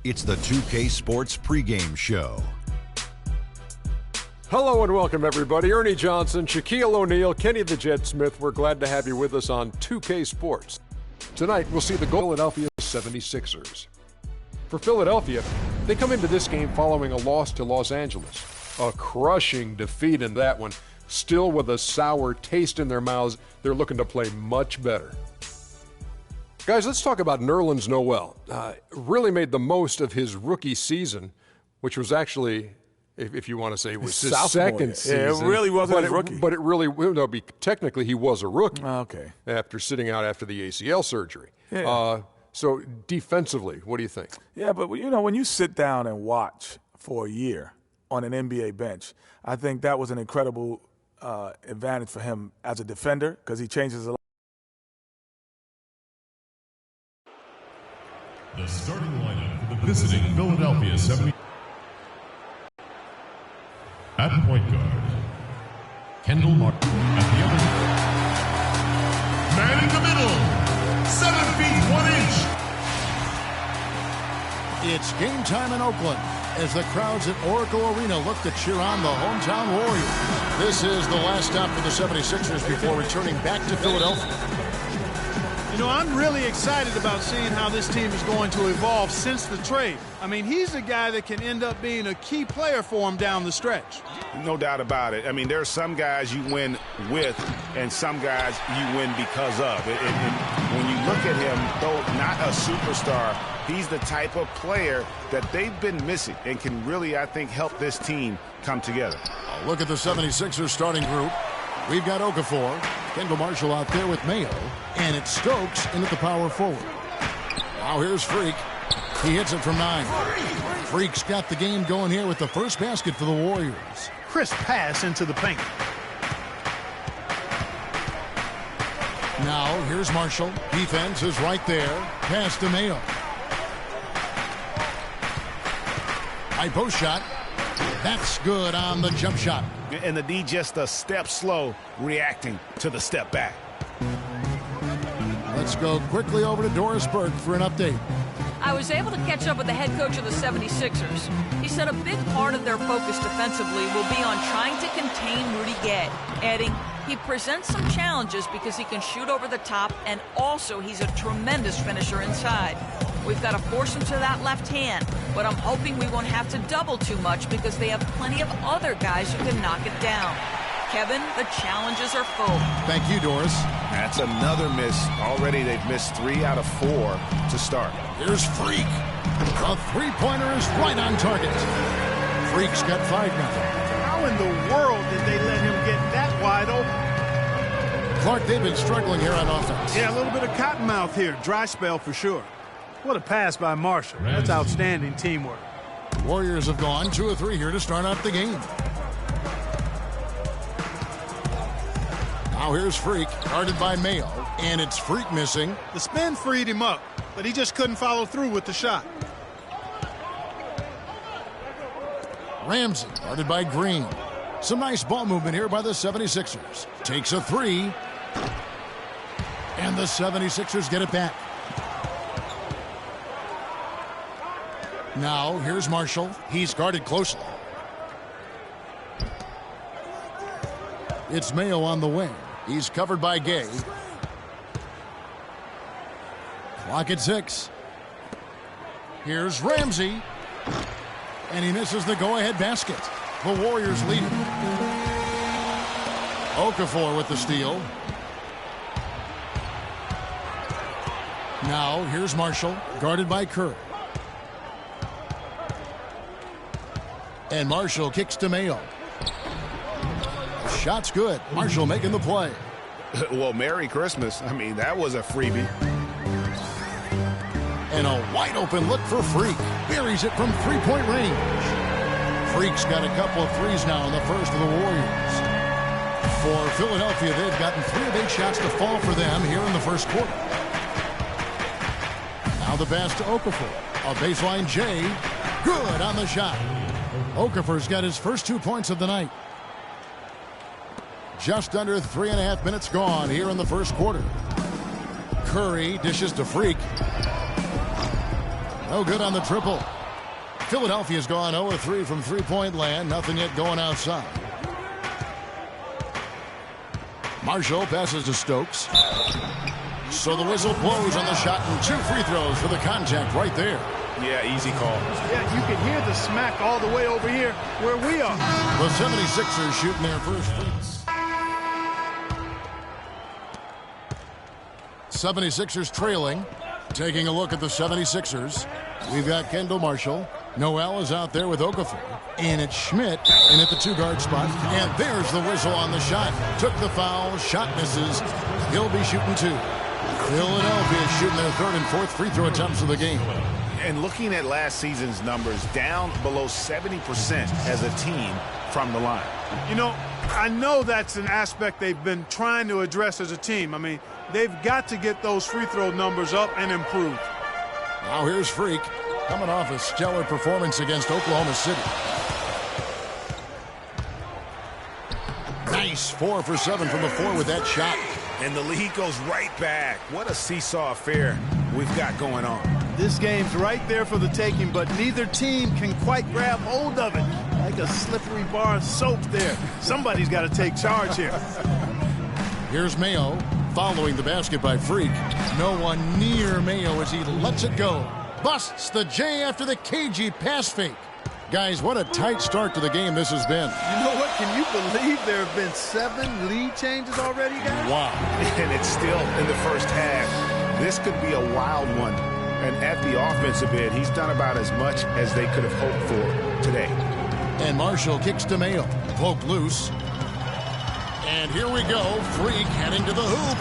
It's the 2K Sports pregame show. Hello and welcome, everybody. Ernie Johnson, Shaquille O'Neal, Kenny the Jet Smith. We're glad to have you with us on 2K Sports. Tonight, we'll see the Philadelphia 76ers. For Philadelphia, they come into this game following a loss to Los Angeles. A crushing defeat in that one. Still with a sour taste in their mouths, they're looking to play much better. Guys, let's talk about Nerlens Noel. Really made the most of his rookie season, which was actually, if you want to say, it was his second season. Yeah, it really wasn't his rookie. But it really, no, technically he was a rookie. Okay. After sitting out after the ACL surgery. Yeah. So defensively, what do you think? Yeah, but you know, when you sit down and watch for a year on an NBA bench, I think that was an incredible advantage for him as a defender because he changes a lot. The starting lineup for the visiting Philadelphia 70. At point guard, Kendall Martin. At the other man in the middle, 7 feet 1 inch. It's game time in Oakland as the crowds at Oracle Arena look to cheer on the hometown Warriors. This is the last stop for the 76ers before returning back to Philadelphia. You know, I'm really excited about seeing how this team is going to evolve since the trade. I mean, he's a guy that can end up being a key player for him down the stretch. No doubt about it. I mean, there are some guys you win with and some guys you win because of. And when you look at him, though not a superstar, he's the type of player that they've been missing and can really, I think, help this team come together. Look at the 76ers starting group. We've got Okafor, Kendall Marshall out there with Mayo, and it's Stokes in at the power forward. Now here's Freak. He hits it from 9. Freak's got the game going here with the first basket for the Warriors. Crisp pass into the paint. Now here's Marshall. Defense is right there. Pass to Mayo. High post shot. That's good on the jump shot. And the D just a step slow reacting to the step back. Let's go quickly over to Doris Burke for an update. I was able to catch up with the head coach of the 76ers. He said a big part of their focus defensively will be on trying to contain Rudy Gay, adding, he presents some challenges because he can shoot over the top and also he's a tremendous finisher inside. We've got to force him to that left hand, but I'm hoping we won't have to double too much because they have plenty of other guys who can knock it down. Kevin, the challenges are full. Thank you, Doris. That's another miss. Already they've missed 3 out of 4 to start. Here's Freak. The three-pointer is right on target. Freak's got 5 now. How in the world did they let him get that wide open? Clark, they've been struggling here on offense. Yeah, a little bit of cottonmouth here. Dry spell for sure. What a pass by Marshall. That's outstanding teamwork. Warriors have gone 2 of 3 here to start out the game. Now here's Freak, guarded by Mayo, and it's Freak missing. The spin freed him up, but he just couldn't follow through with the shot. Ramsey, guarded by Green. Some nice ball movement here by the 76ers. Takes a 3. And the 76ers get it back. Now, here's Marshall. He's guarded closely. It's Mayo on the wing. He's covered by Gay. Clock at 6. Here's Ramsey. And he misses the go-ahead basket. The Warriors lead it. Okafor with the steal. Now, here's Marshall, guarded by Curry. And Marshall kicks to Mayo. Shot's good. Marshall making the play. Well, Merry Christmas. I mean, that was a freebie. And a wide open look for Freak. Buries it from three-point range. Freak's got a couple of threes now in the first of the Warriors. For Philadelphia, they've gotten 3 of 8 shots to fall for them here in the first quarter. Now the pass to Okafor. A baseline J. Good on the shot. Okafor's got his first 2 points of the night. Just under 3.5 minutes gone here in the first quarter. Curry dishes to Freak. No good on the triple. Philadelphia's gone 0-3 from three-point land. Nothing yet going outside. Marshall passes to Stokes. So the whistle blows on the shot and 2 free throws for the contact right there. Yeah, easy call. Yeah, you can hear the smack all the way over here where we are. The 76ers shooting their first free. 76ers trailing. Taking a look at the 76ers. We've got Kendall Marshall. Noel is out there with Okafor. And it's Schmidt in at the 2-guard spot. And there's the whistle on the shot. Took the foul. Shot misses. He'll be shooting 2. Philadelphia is shooting their 3rd and 4th free throw attempts of the game. And looking at last season's numbers, down below 70% as a team from the line. You know, I know that's an aspect they've been trying to address as a team. I mean, they've got to get those free throw numbers up and improve. Now here's Freak, coming off a stellar performance against Oklahoma City. Nice 4 for 7 from the floor with that shot. And the lead goes right back. What a seesaw affair we've got going on. This game's right there for the taking, but neither team can quite grab hold of it. Like a slippery bar of soap there. Somebody's got to take charge here. Here's Mayo following the basket by Freak. No one near Mayo as he lets it go. Busts the J after the cagey pass fake. Guys, what a tight start to the game this has been. You know what? Can you believe there have been 7 lead changes already, guys? Wow. And it's still in the first half. This could be a wild one. And at the offensive end, he's done about as much as they could have hoped for today. And Marshall kicks to Mayo. Poked loose. And here we go. Freak heading to the hoop.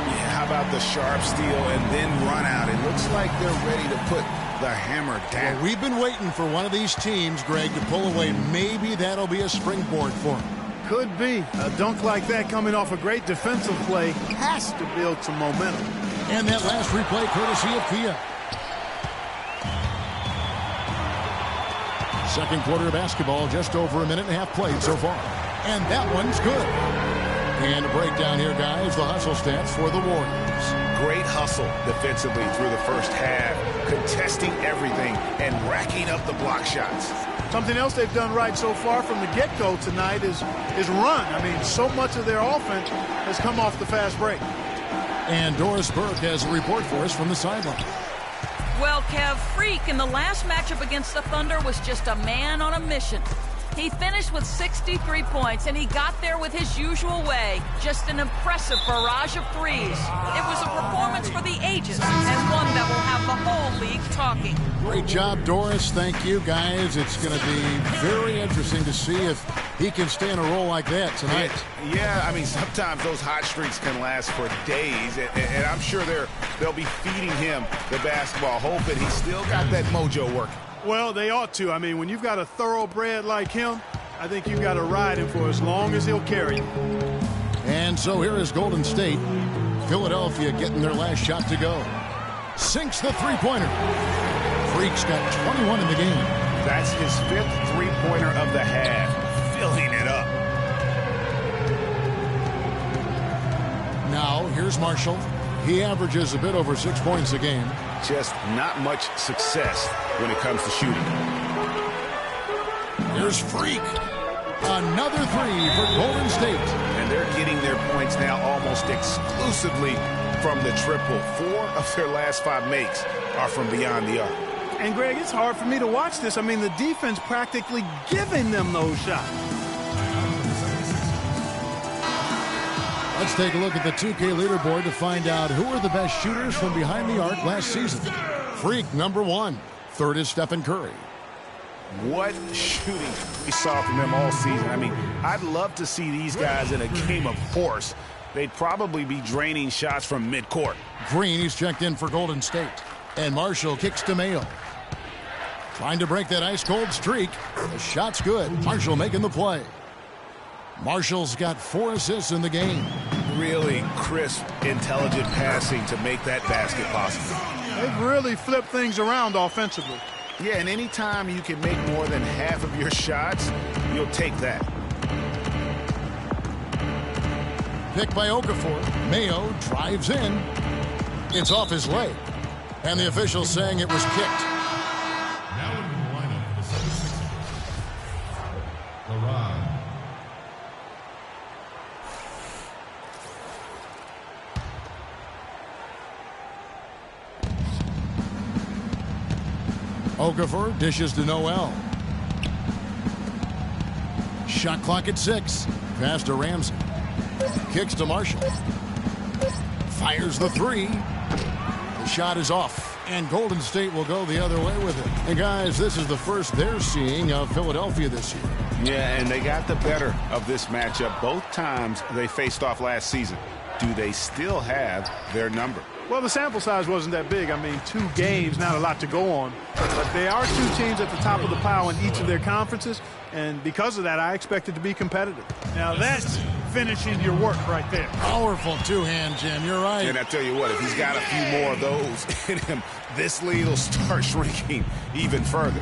Yeah, how about the sharp steal and then run out? It looks like they're ready to put the hammer down. Well, we've been waiting for one of these teams, Greg, to pull away. Maybe that'll be a springboard for them. Could be. A dunk like that coming off a great defensive play has to build some momentum. And that last replay courtesy of Kia. Second quarter of basketball, just over a minute and a half played so far. And that one's good. And a breakdown here, guys, the hustle stats for the Warriors. Great hustle defensively through the first half, contesting everything and racking up the block shots. Something else they've done right so far from the get-go tonight is run. I mean, so much of their offense has come off the fast break. And Doris Burke has a report for us from the sideline. Well, Kev, Freak in the last matchup against the Thunder was just a man on a mission. He finished with 63 points, and he got there with his usual way. Just an impressive barrage of threes. It was a performance for the ages, and one that will have the whole league talking. Great job, Doris. Thank you, guys. It's going to be very interesting to see if he can stay in a role like that tonight. Yeah, I mean, sometimes those hot streaks can last for days, and I'm sure they'll be feeding him the basketball, hoping he's still got that mojo working. Well, they ought to. I mean, when you've got a thoroughbred like him, I think you've got to ride him for as long as he'll carry you. And so here is Golden State. Philadelphia getting their last shot to go. Sinks the three-pointer. Freak's got 21 in the game. That's his 5th three-pointer of the half, filling it up. Now, here's Marshall. He averages a bit over 6 points a game. Just not much success when it comes to shooting. Here's Freak. Another 3 for Golden State. And they're getting their points now almost exclusively from the triple. 4 of their last 5 makes are from beyond the arc. And, Greg, it's hard for me to watch this. I mean, the defense practically giving them those shots. Let's take a look at the 2K leaderboard to find out who are the best shooters from behind the arc last season. Freak, number 1. 3rd is Stephen Curry. What shooting we saw from him all season. I mean, I'd love to see these guys in a game of force. They'd probably be draining shots from midcourt. Green, he's checked in for Golden State. And Marshall kicks to Mayo. Trying to break that ice-cold streak. The shot's good. Marshall making the play. Marshall's got 4 assists in the game. Really crisp, intelligent passing to make that basket possible. They've really flipped things around offensively. Yeah, and anytime you can make more than half of your shots, you'll take that. Pick by Okafor. Mayo drives in. It's off his leg. And the officials saying it was kicked. Now in the lineup for the 76ers. Garage. Okafor dishes to Noel. Shot clock at 6. Pass to Ramsey. Kicks to Marshall. Fires the 3. The shot is off. And Golden State will go the other way with it. And guys, this is the first they're seeing of Philadelphia this year. Yeah, and they got the better of this matchup both times they faced off last season. Do they still have their number? Well, the sample size wasn't that big. I mean, 2 games, not a lot to go on. But they are 2 teams at the top of the pile in each of their conferences. And because of that, I expect it to be competitive. Now, that's finishing your work right there. Powerful 2-hand, Jim. You're right. And I tell you what, if he's got a few more of those in him, this lead will start shrinking even further.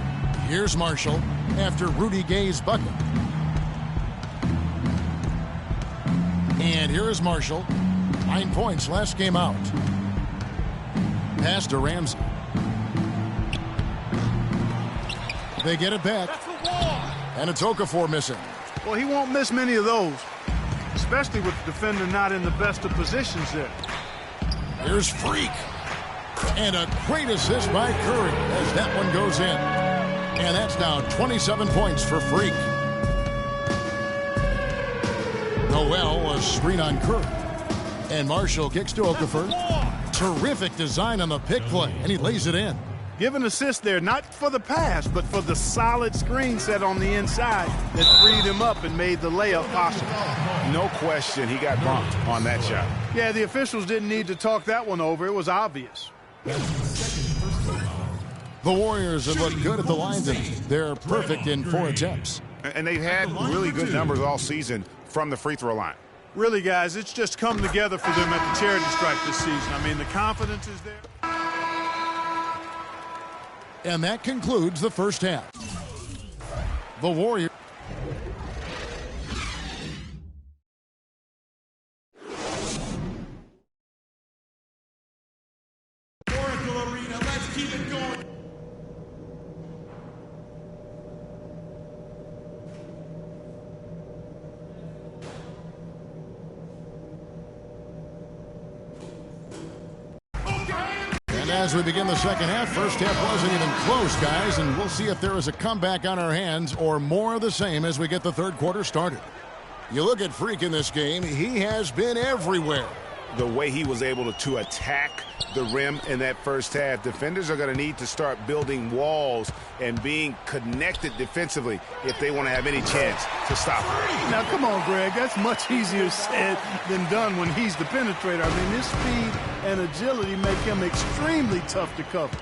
Here's Marshall after Rudy Gay's bucket. And here is Marshall. 9 points last game out. Pass to Ramsey. They get it back. And it's Okafor missing. Well, he won't miss many of those, especially with the defender not in the best of positions there. Here's Freak. And a great assist by Curry as that one goes in. And that's now 27 points for Freak. Noel, a screen on Curry. And Marshall kicks to Okafor. Terrific design on the pick play, and he lays it in. Give an assist there, not for the pass, but for the solid screen set on the inside that freed him up and made the layup possible. No question he got bumped on that shot. Yeah, the officials didn't need to talk that one over. It was obvious. The Warriors have looked good at the line today. They're perfect in 4 attempts. And they've had really good numbers all season from the free throw line. Really, guys, it's just come together for them at the charity stripe this season. I mean, the confidence is there. And that concludes the first half. The Warriors. Oracle Arena, let's keep it going. And as we begin the second half, first half wasn't even close, guys, and we'll see if there is a comeback on our hands or more of the same as we get the third quarter started. You look at Freak in this game, he has been everywhere. The way he was able to attack the rim in that first half, defenders are going to need to start building walls and being connected defensively if they want to have any chance to stop him. Now, come on, Greg. That's much easier said than done when he's the penetrator. I mean, his speed and agility make him extremely tough to cover.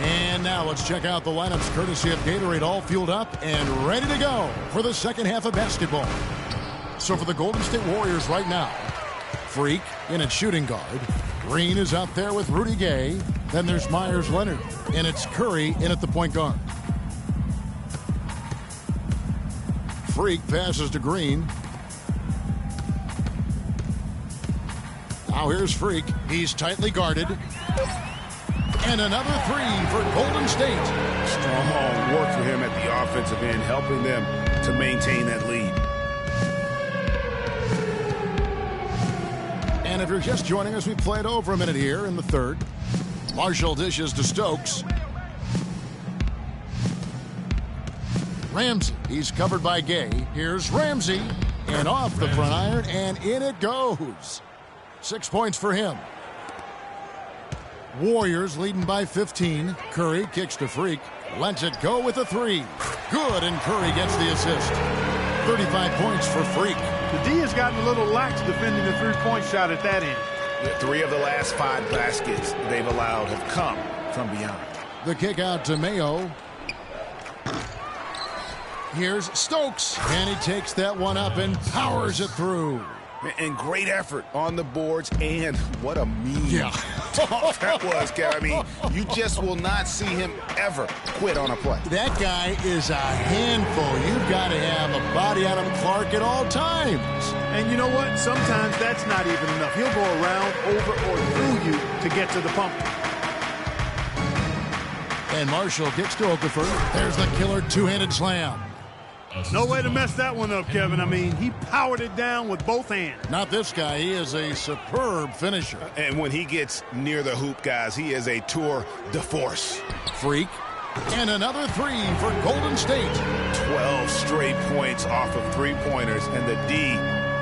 And now let's check out the lineups courtesy of Gatorade, all fueled up and ready to go for the second half of basketball. So for the Golden State Warriors right now, Freak in at shooting guard. Green is out there with Rudy Gay. Then there's Myers Leonard. And it's Curry in at the point guard. Freak passes to Green. Now here's Freak. He's tightly guarded. And another 3 for Golden State. Strong work for him at the offensive end, helping them to maintain that lead. And if you're just joining us, we played over a minute here in the third. Marshall dishes to Stokes. Ramsey, he's covered by Gay. Here's Ramsey, and off the front iron, and in it goes. 6 points for him. Warriors leading by 15. Curry kicks to Freak. Lets it go with a 3. Good, and Curry gets the assist. 35 points for Freak. The D has gotten a little lax defending the three-point shot at that end. 3 of the last 5 baskets they've allowed have come from beyond. The kick out to Mayo. Here's Stokes, and he takes that one up and powers it through. And great effort on the boards, and what a mean talk that was, Kev. I mean, you just will not see him ever quit on a play. That guy is a handful. You've got to have a body on him, Clark, at all times. And you know what? Sometimes that's not even enough. He'll go around, over, or through you to get to the pump. And Marshall kicks to Okafor. There's the killer two-handed slam. No way to mess that one up, Kevin. I mean, he powered it down with both hands. Not this guy. He is a superb finisher. And when he gets near the hoop, guys, he is a tour de force. Freak. And another three for Golden State. 12 straight points off of three-pointers, and the D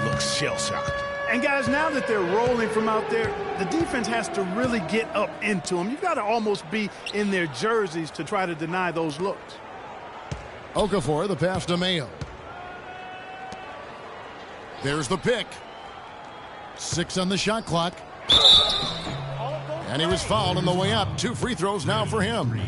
looks shell-shocked. And, guys, now that they're rolling from out there, the defense has to really get up into them. You've got to almost be in their jerseys to try to deny those looks. Okafor, the pass to Mayo. There's the pick. 6 on the shot clock. And he was fouled on the way up. 2 free throws now for him.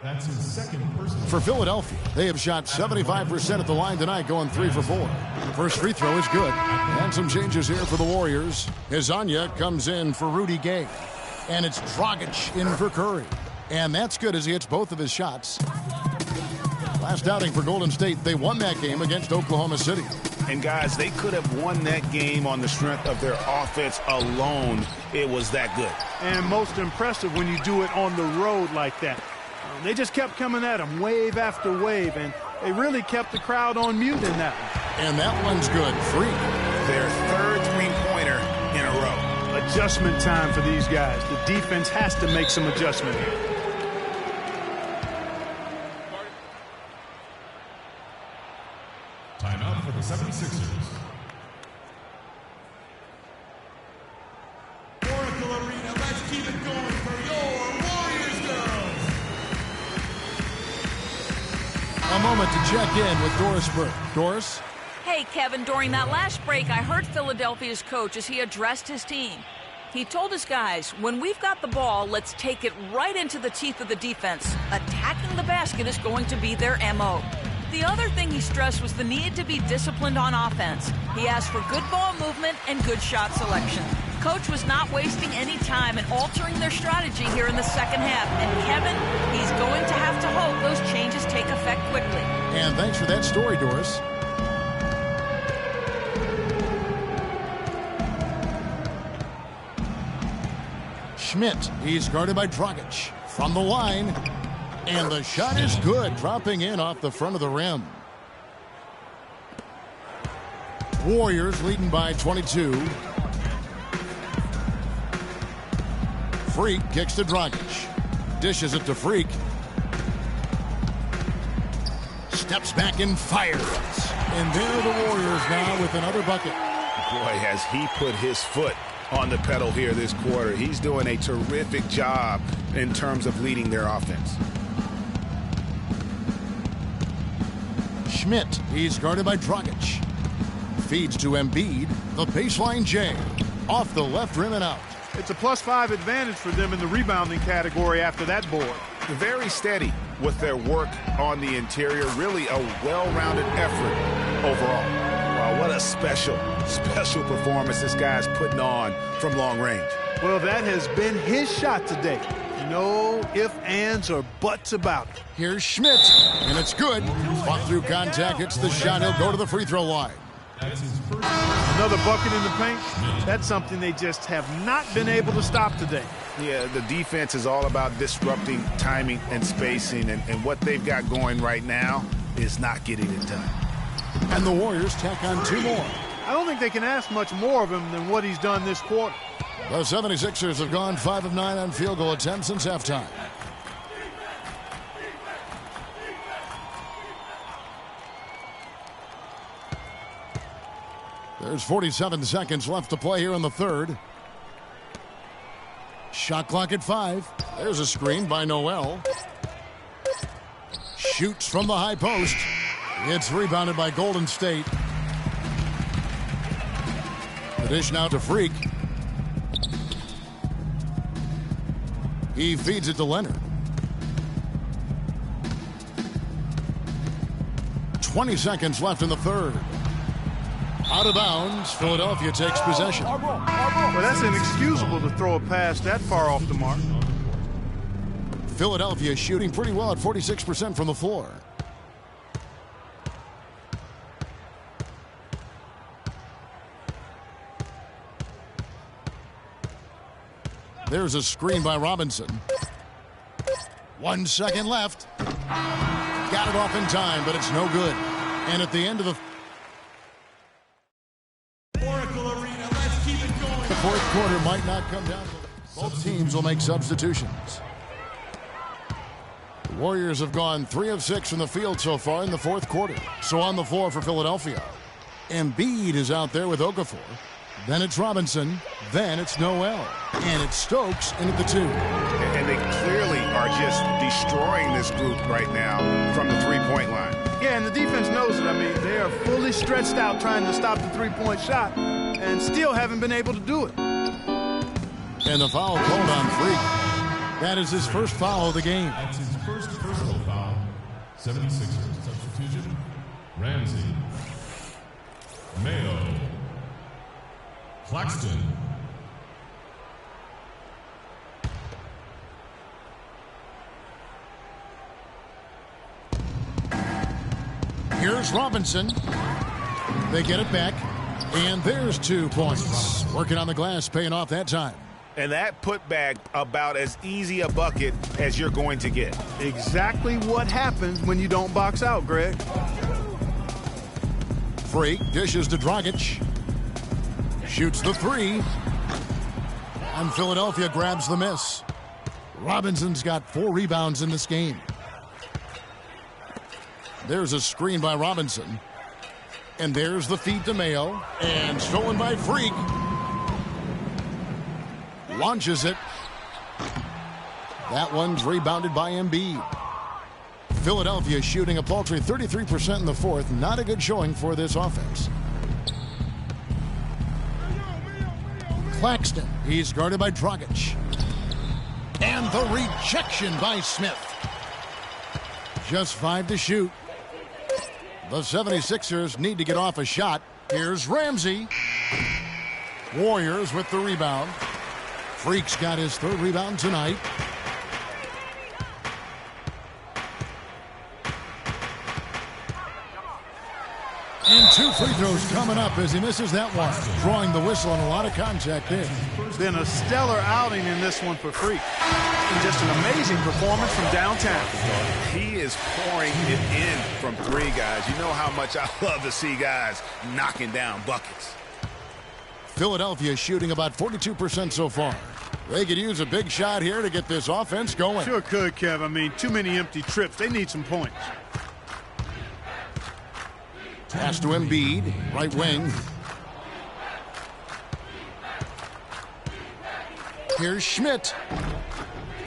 That's his second personal. For Philadelphia, they have shot 75% at the line tonight, going 3 for 4. The first free throw is good. And some changes here for the Warriors. Hezonja comes in for Rudy Gay. And it's Dragic in for Curry. And that's good as he hits both of his shots. Last outing for Golden State, they won that game against Oklahoma City. And, guys, they could have won that game on the strength of their offense alone. It was that good. And most impressive when you do it on the road like that. They just kept coming at them wave after wave, and they really kept the crowd on mute in that one. And that one's good. Free. Their third three-pointer in a row. Adjustment time for these guys. The defense has to make some adjustment here. Timeout for the 76ers. Oracle Arena, let's keep it going for your Warriors girls. A moment to check in with Doris Burke. Doris? Hey, Kevin, during that last break, I heard Philadelphia's coach as he addressed his team. He told his guys, when we've got the ball, let's take it right into the teeth of the defense. Attacking the basket is going to be their MO. The other thing he stressed was the need to be disciplined on offense. He asked for good ball movement and good shot selection. Coach was not wasting any time in altering their strategy here in the second half. And Kevin, he's going to have to hope those changes take effect quickly. And thanks for that story, Doris. Schmidt, he's guarded by Dragic. From the line, and the shot is good, dropping in off the front of the rim. Warriors leading by 22. Freak kicks to Dragic. Dishes it to Freak. Steps back and fires. And there are the Warriors now with another bucket. Boy, has he put his foot on the pedal here this quarter. He's doing a terrific job in terms of leading their offense. Schmidt, he's guarded by Dragic. Feeds to Embiid. The baseline J. Off the left rim and out. It's a +5 advantage for them in the rebounding category after that board. Very steady with their work on the interior. Really a well-rounded effort overall. Wow, what a special performance this guy's putting on from long range. Well, that has been his shot today. No ifs, ands, or buts about it. Here's Schmidt, and it's good. Fought through contact, hits the shot. He'll go to the free throw line. Another bucket in the paint. That's something they just have not been able to stop today. Yeah, the defense is all about disrupting timing and spacing, and what they've got going right now is not getting it done. And the Warriors tack on 2 more. I don't think they can ask much more of him than what he's done this quarter. The 76ers have gone 5 of 9 on field goal attempts since halftime. There's 47 seconds left to play here in the third. Shot clock at 5. There's a screen by Noel. Shoots from the high post. It's rebounded by Golden State. The dish now to Freak. He feeds it to Leonard. 20 seconds left in the third. Out of bounds, Philadelphia takes possession. Well, that's inexcusable to throw a pass that far off the mark. Philadelphia shooting pretty well at 46% from the floor. There's a screen by Robinson. 1 second left. Got it off in time, but it's no good. And at the end of the Oracle Arena, let's keep it going. The fourth quarter might not come down. Both teams will make substitutions. The Warriors have gone 3 of 6 from the field so far in the fourth quarter. So on the floor for Philadelphia, Embiid is out there with Okafor. Then it's Robinson. Then it's Noel. And it's Stokes in at the 2. And they clearly are just destroying this group right now from the three-point line. Yeah, and the defense knows it. I mean, they are fully stretched out trying to stop the three-point shot and still haven't been able to do it. And the foul called on Freak. That is his first foul of the game. That's his first personal foul. 76ers substitution. Ramsey. Mayo. Claxton. Here's Robinson. They get it back. And there's 2 points. Working on the glass, paying off that time. And that putback about as easy a bucket as you're going to get. Exactly what happens when you don't box out, Greg. Freak dishes to Dragic. Shoots the 3. And Philadelphia grabs the miss. Robinson's got 4 rebounds in this game. There's a screen by Robinson. And there's the feed to Mayo. And stolen by Freak. Launches it. That one's rebounded by Embiid. Philadelphia shooting a paltry 33% in the fourth. Not a good showing for this offense. Claxton. He's guarded by Dragic. And the rejection by Smith. Just 5 to shoot. The 76ers need to get off a shot. Here's Ramsey. Warriors with the rebound. Freak's got his 3rd rebound tonight. And 2 free throws coming up as he misses that one. Drawing the whistle and a lot of contact there. Been a stellar outing in this one for Freak. And just an amazing performance from downtown. He is pouring it in from 3, guys. You know how much I love to see guys knocking down buckets. Philadelphia shooting about 42% so far. They could use a big shot here to get this offense going. Sure could, Kev. I mean, too many empty trips. They need some points. Pass to Embiid, right wing. Here's Schmidt.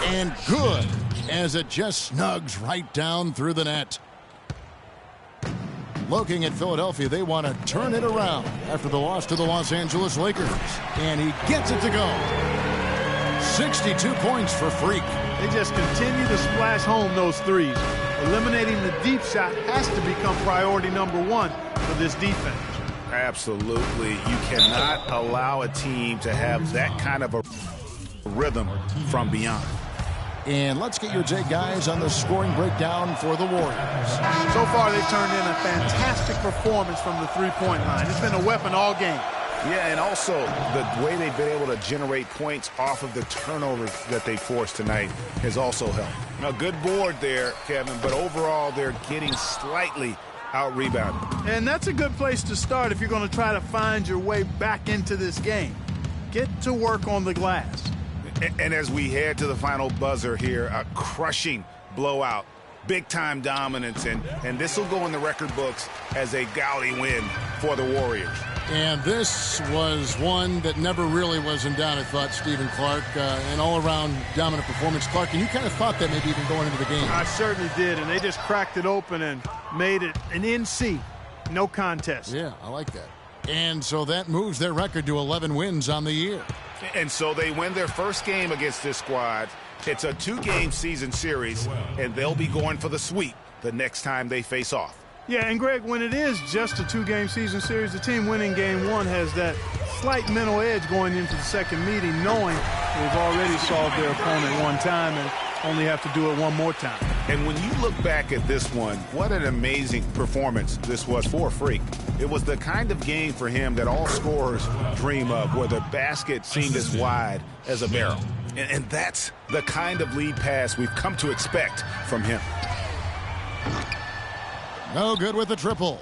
And good, as it just snugs right down through the net. Looking at Philadelphia, they want to turn it around after the loss to the Los Angeles Lakers. And he gets it to go. 62 points for Freak. They just continue to splash home those threes. Eliminating the deep shot has to become priority number 1 for this defense. Absolutely. You cannot allow a team to have that kind of a rhythm from beyond. And let's get your take, guys, on the scoring breakdown for the Warriors. So far, they've turned in a fantastic performance from the three-point line. It's been a weapon all game. Yeah, and also the way they've been able to generate points off of the turnovers that they forced tonight has also helped. Now, good board there, Kevin, but overall they're getting slightly out-rebounded. And that's a good place to start if you're going to try to find your way back into this game. Get to work on the glass. And as we head to the final buzzer here, a crushing blowout, big-time dominance, and this will go in the record books as a gaudy win for the Warriors. And this was one that never really was in doubt, I thought, Stephen Clark, an all-around dominant performance. Clark, and you kind of thought that maybe even going into the game. I certainly did, and they just cracked it open and made it an NC. No contest. Yeah, I like that. And so that moves their record to 11 wins on the year. And so they win their first game against this squad. It's a 2-game season series, and they'll be going for the sweep the next time they face off. Yeah, and Greg, when it is just a 2-game season series, the team winning game 1 has that slight mental edge going into the second meeting, knowing they've already solved their opponent one time and only have to do it one more time. And when you look back at this one, what an amazing performance this was for Freak. It was the kind of game for him that all scorers dream of, where the basket seemed as wide as a barrel. And that's the kind of lead pass we've come to expect from him. No good with the triple.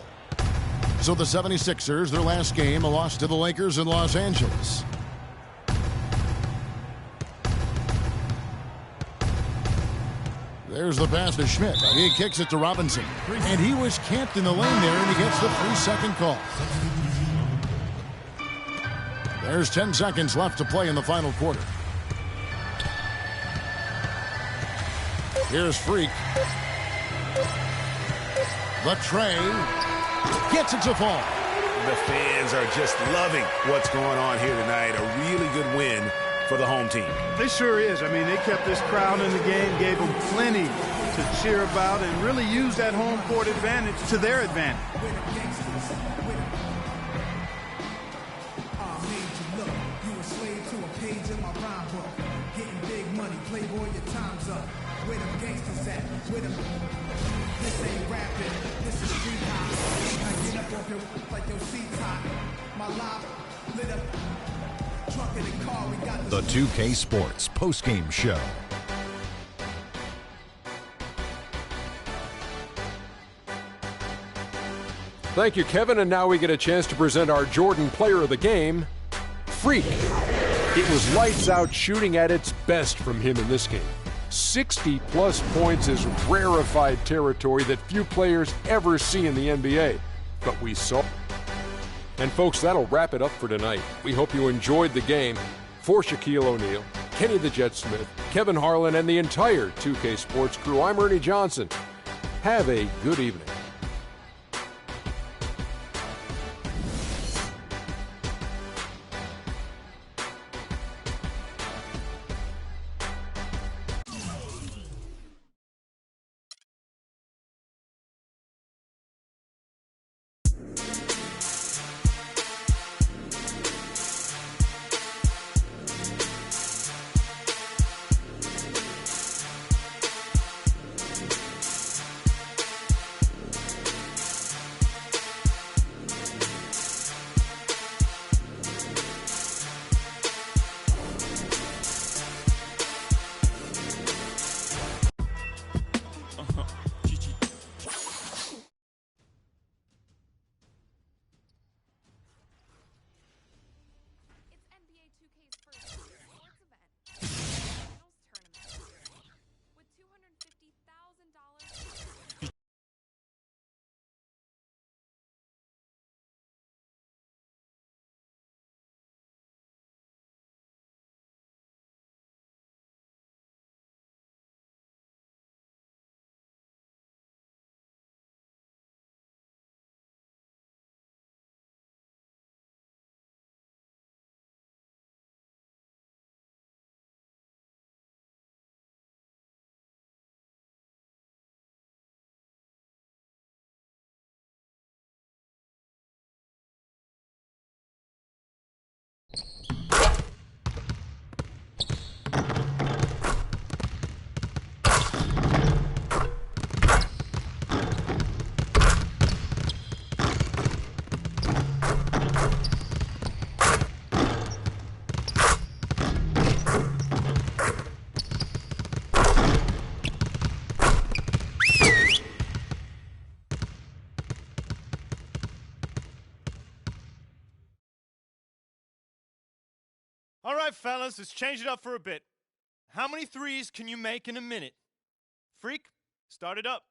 So the 76ers, their last game, a loss to the Lakers in Los Angeles. There's the pass to Schmidt. He kicks it to Robinson. And he was camped in the lane there, and he gets the 3-second call. There's 10 seconds left to play in the final quarter. Here's Freak. The tray. Gets it to fall. The fans are just loving what's going on here tonight. A really good win for the home team. They sure is. I mean, they kept this crowd in the game, gave them plenty to cheer about, and really used that home court advantage to their advantage. The 2K Sports postgame show. Thank you, Kevin. And now we get a chance to present our Jordan Player of the Game, Freak. It was lights out shooting at its best from him in this game. 60-plus points is rarefied territory that few players ever see in the NBA. But we saw. And folks, that'll wrap it up for tonight. We hope you enjoyed the game. For Shaquille O'Neal, Kenny the Jet Smith, Kevin Harlan, and the entire 2K Sports crew, I'm Ernie Johnson. Have a good evening. All right, fellas, let's change it up for a bit. How many threes can you make in a minute? Freak, start it up.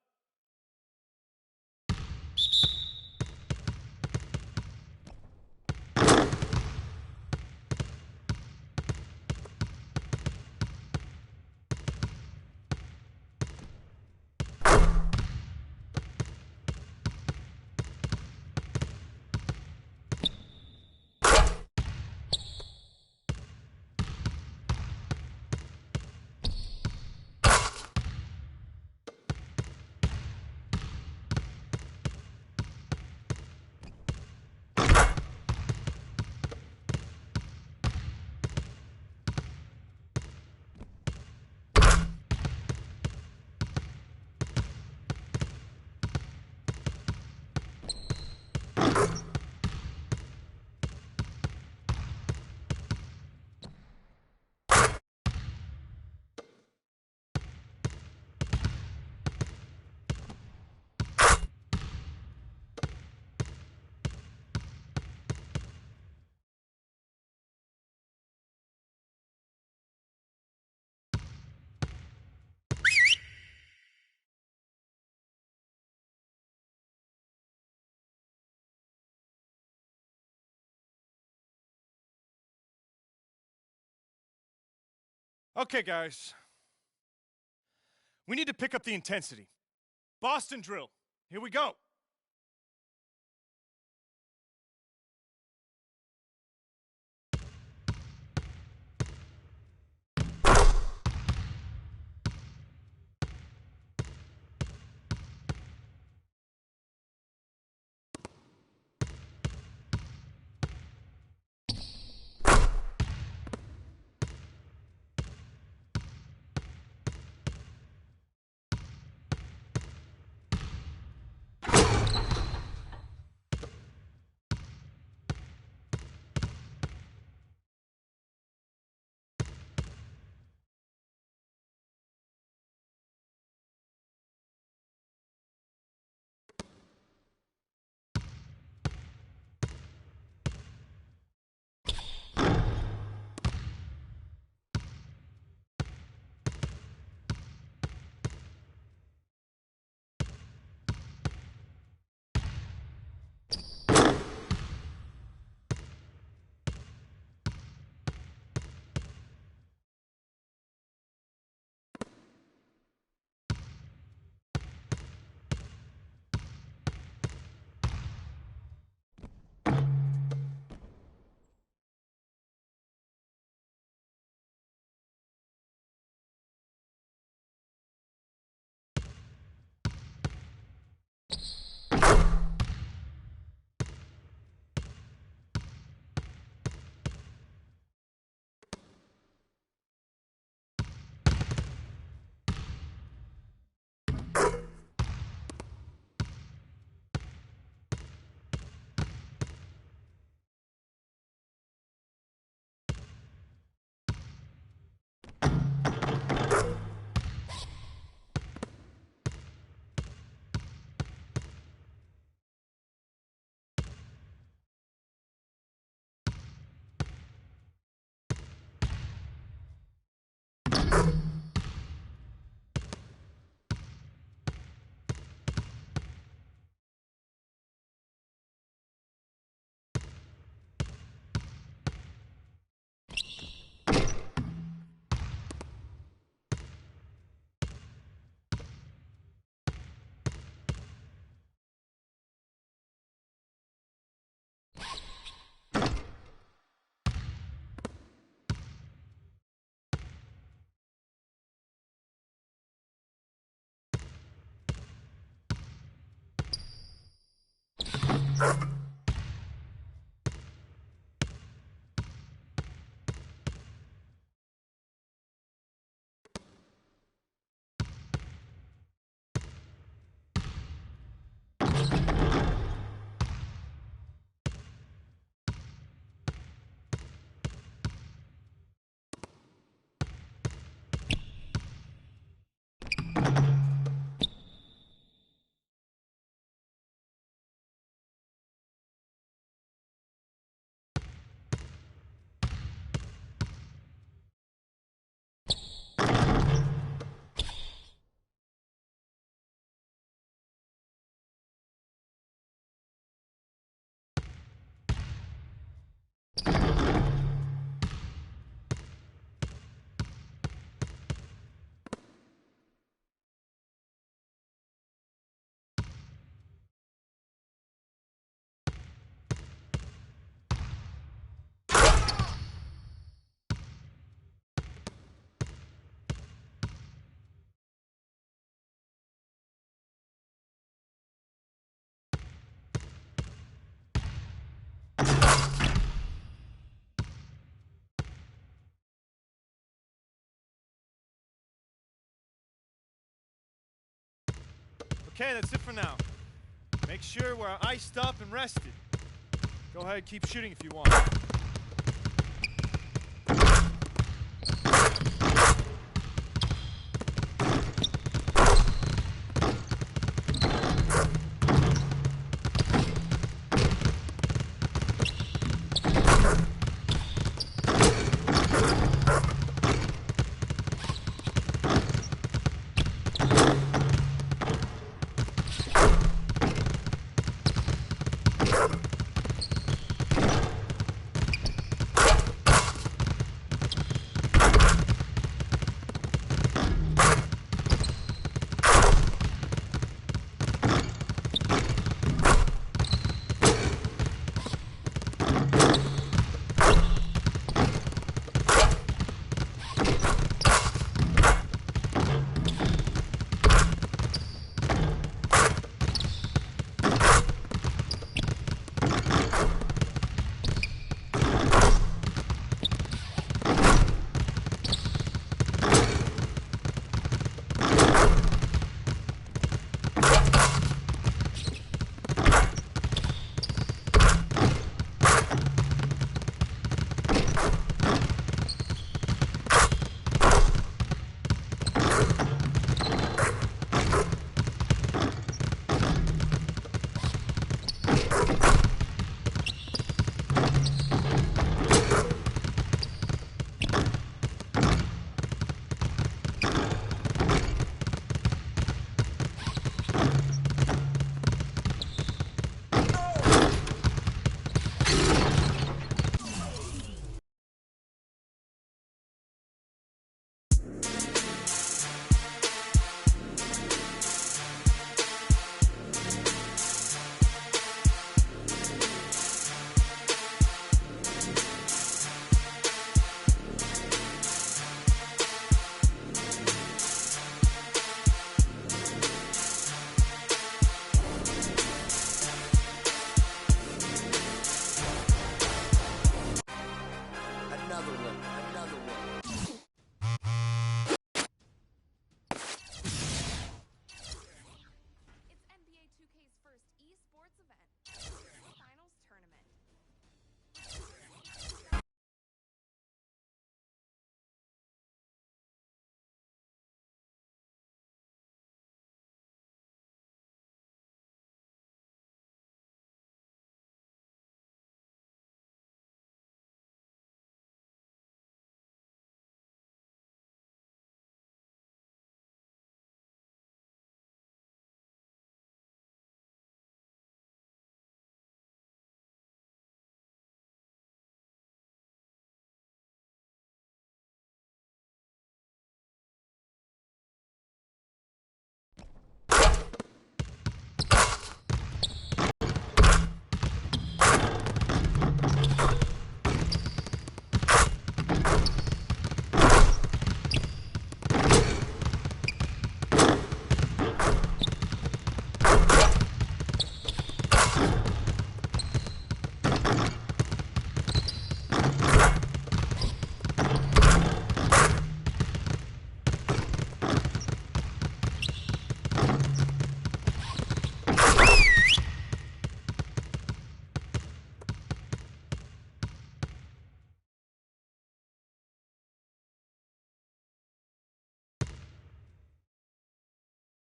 Okay, guys. We need to pick up the intensity. Boston drill. Here we go. Okay, that's it for now. Make sure we're iced up and rested. Go ahead, keep shooting if you want.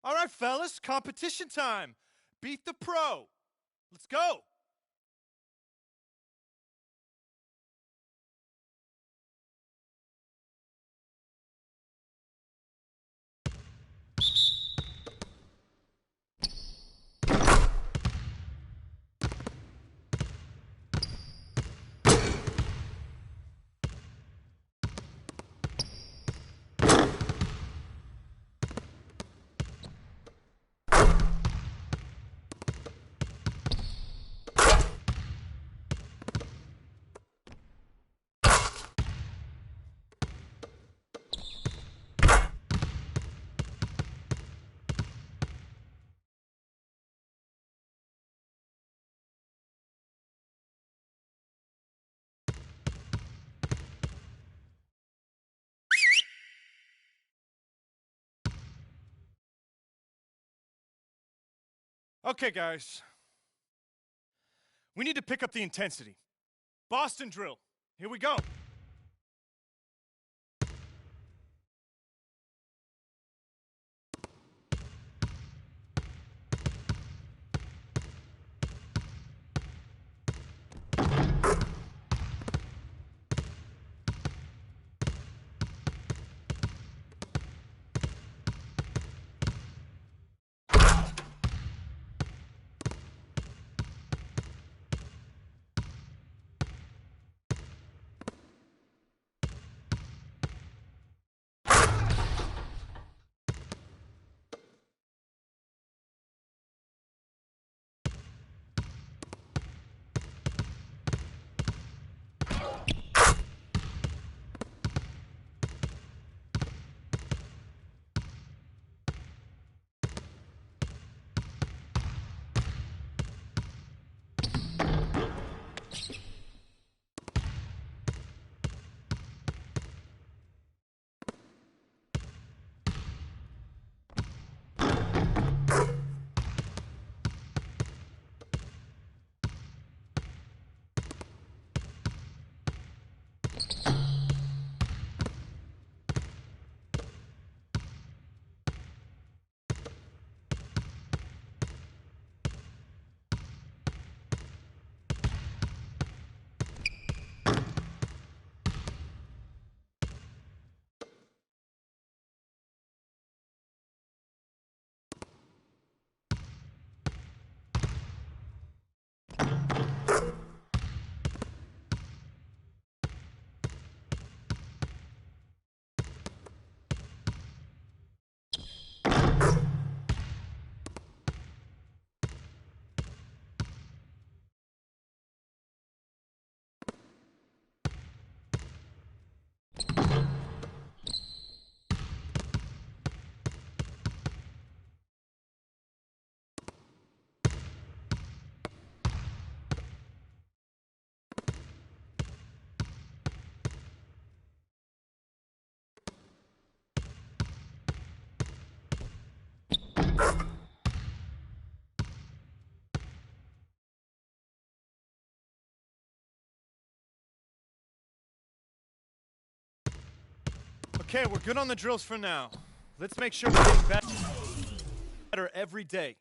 All right, fellas, competition time. Beat the pro. Let's go. Okay, guys. We need to pick up the intensity. Boston drill. Here we go. Okay, we're good on the drills for now. Let's make sure we're getting better every day.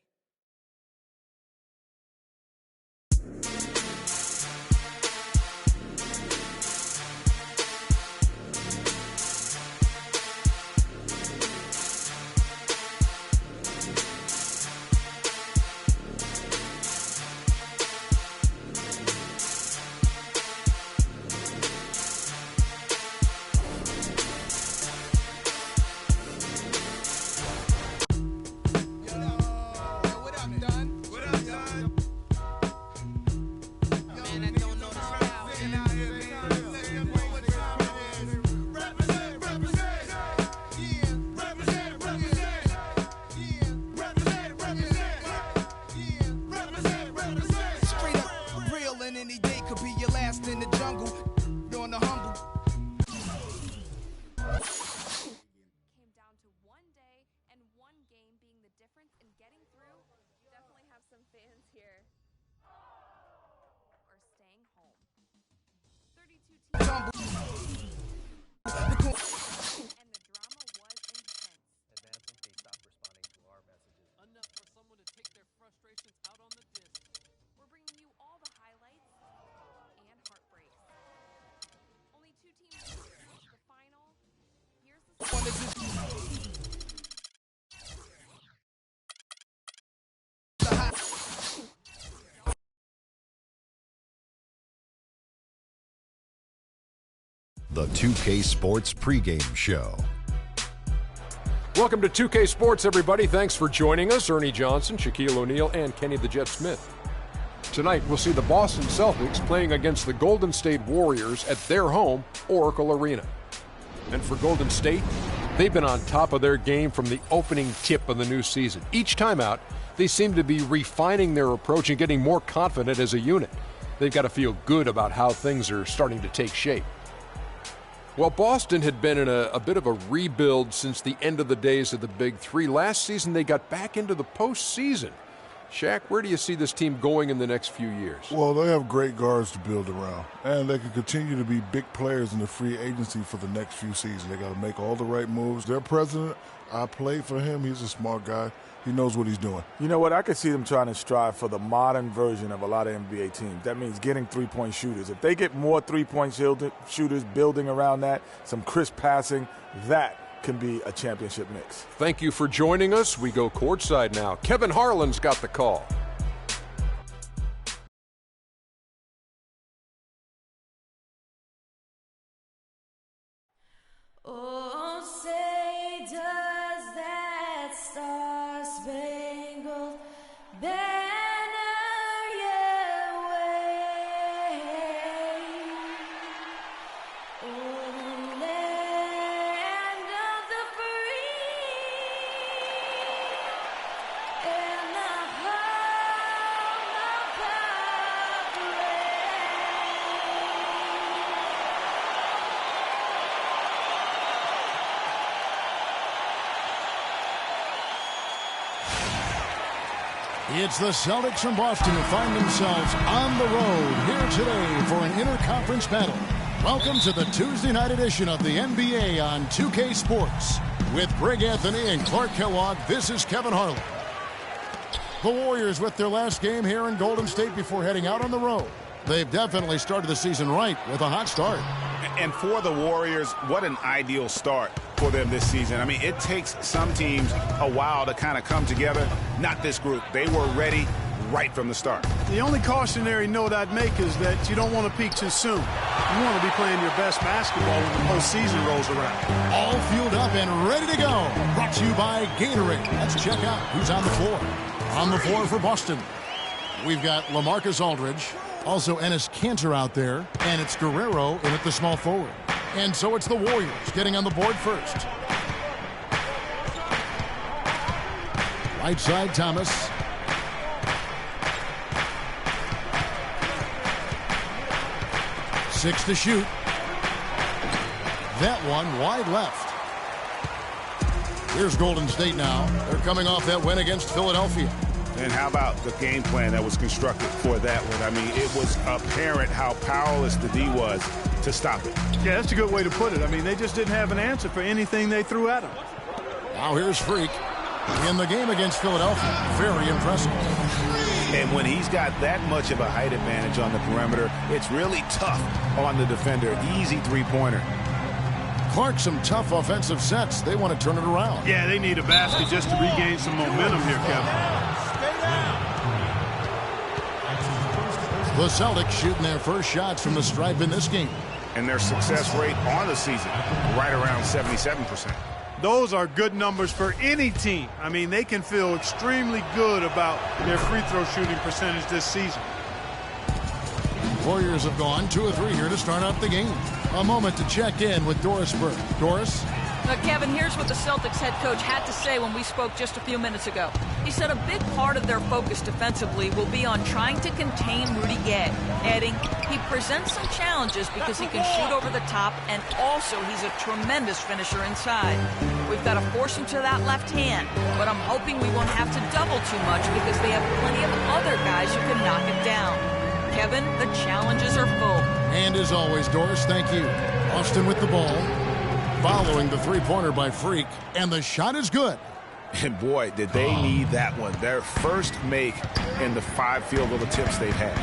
The 2K Sports pregame show. Welcome to 2K Sports, everybody. Thanks for joining us. Ernie Johnson, Shaquille O'Neal, and Kenny the Jet Smith. Tonight, we'll see the Boston Celtics playing against the Golden State Warriors at their home, Oracle Arena. And for Golden State, they've been on top of their game from the opening tip of the new season. Each time out, they seem to be refining their approach and getting more confident as a unit. They've got to feel good about how things are starting to take shape. Well, Boston had been in a bit of a rebuild since the end of the days of the Big Three. Last season, they got back into the postseason. Shaq, where do you see this team going in the next few years? Well, they have great guards to build around, and they can continue to be big players in the free agency for the next few seasons. They got to make all the right moves. Their president, I played for him. He's a smart guy. He knows what he's doing. You know what? I could see them trying to strive for the modern version of a lot of NBA teams. That means getting three-point shooters. If they get more three-point shooters building around that, some crisp passing, that can be a championship mix. Thank you for joining us. We go courtside now. Kevin Harlan's got the call. Oh, say does that star-spangled banner yet wave? Oh, land of the free and the home of It's the Celtics from Boston who find themselves on the road here today for an interconference battle. Welcome to the Tuesday night edition of the NBA on 2K Sports. With Greg Anthony and Clark Kellogg, this is Kevin Harlan. The Warriors with their last game here in Golden State before heading out on the road. They've definitely started the season right with a hot start. And for the Warriors, what an ideal start for them this season. I mean, it takes some teams a while to kind of come together. Not this group. They were ready right from the start. The only cautionary note I'd make is that you don't want to peak too soon. You want to be playing your best basketball when the postseason rolls around. All fueled up and ready to go. Brought to you by Gatorade. Let's check out who's on the floor. On the floor for Boston, we've got LaMarcus Aldridge. Also, Enes Kanter out there, and it's Guerrero in at the small forward. And so it's the Warriors getting on the board first. Right side, Thomas. Six to shoot. That one wide left. Here's Golden State now. They're coming off that win against Philadelphia. And how about the game plan that was constructed for that one? I mean, it was apparent how powerless the D was to stop it. Yeah, that's a good way to put it. I mean, they just didn't have an answer for anything they threw at them. Now here's Freak in the game against Philadelphia. Very impressive. And when he's got that much of a height advantage on the perimeter, it's really tough on the defender. Easy three-pointer. Clark, some tough offensive sets. They want to turn it around. Yeah, they need a basket just to regain some momentum here, Kevin. The Celtics shooting their first shots from the stripe in this game. And their success rate on the season, right around 77%. Those are good numbers for any team. I mean, they can feel extremely good about their free throw shooting percentage this season. Warriors have gone 2 of 3 here to start out the game. A moment to check in with Doris Burke. Doris? Kevin, here's what the Celtics head coach had to say when we spoke just a few minutes ago. He said a big part of their focus defensively will be on trying to contain Rudy Gay, adding he presents some challenges because he can shoot over the top and also he's a tremendous finisher inside. We've got to force him to that left hand, but I'm hoping we won't have to double too much because they have plenty of other guys who can knock it down. Kevin, the challenges are full. And as always, Doris, thank you. Austin with the ball. Following the three-pointer by Freak, and the shot is good. And boy, did they need that one. Their first make in the 5 field goal attempts they've had.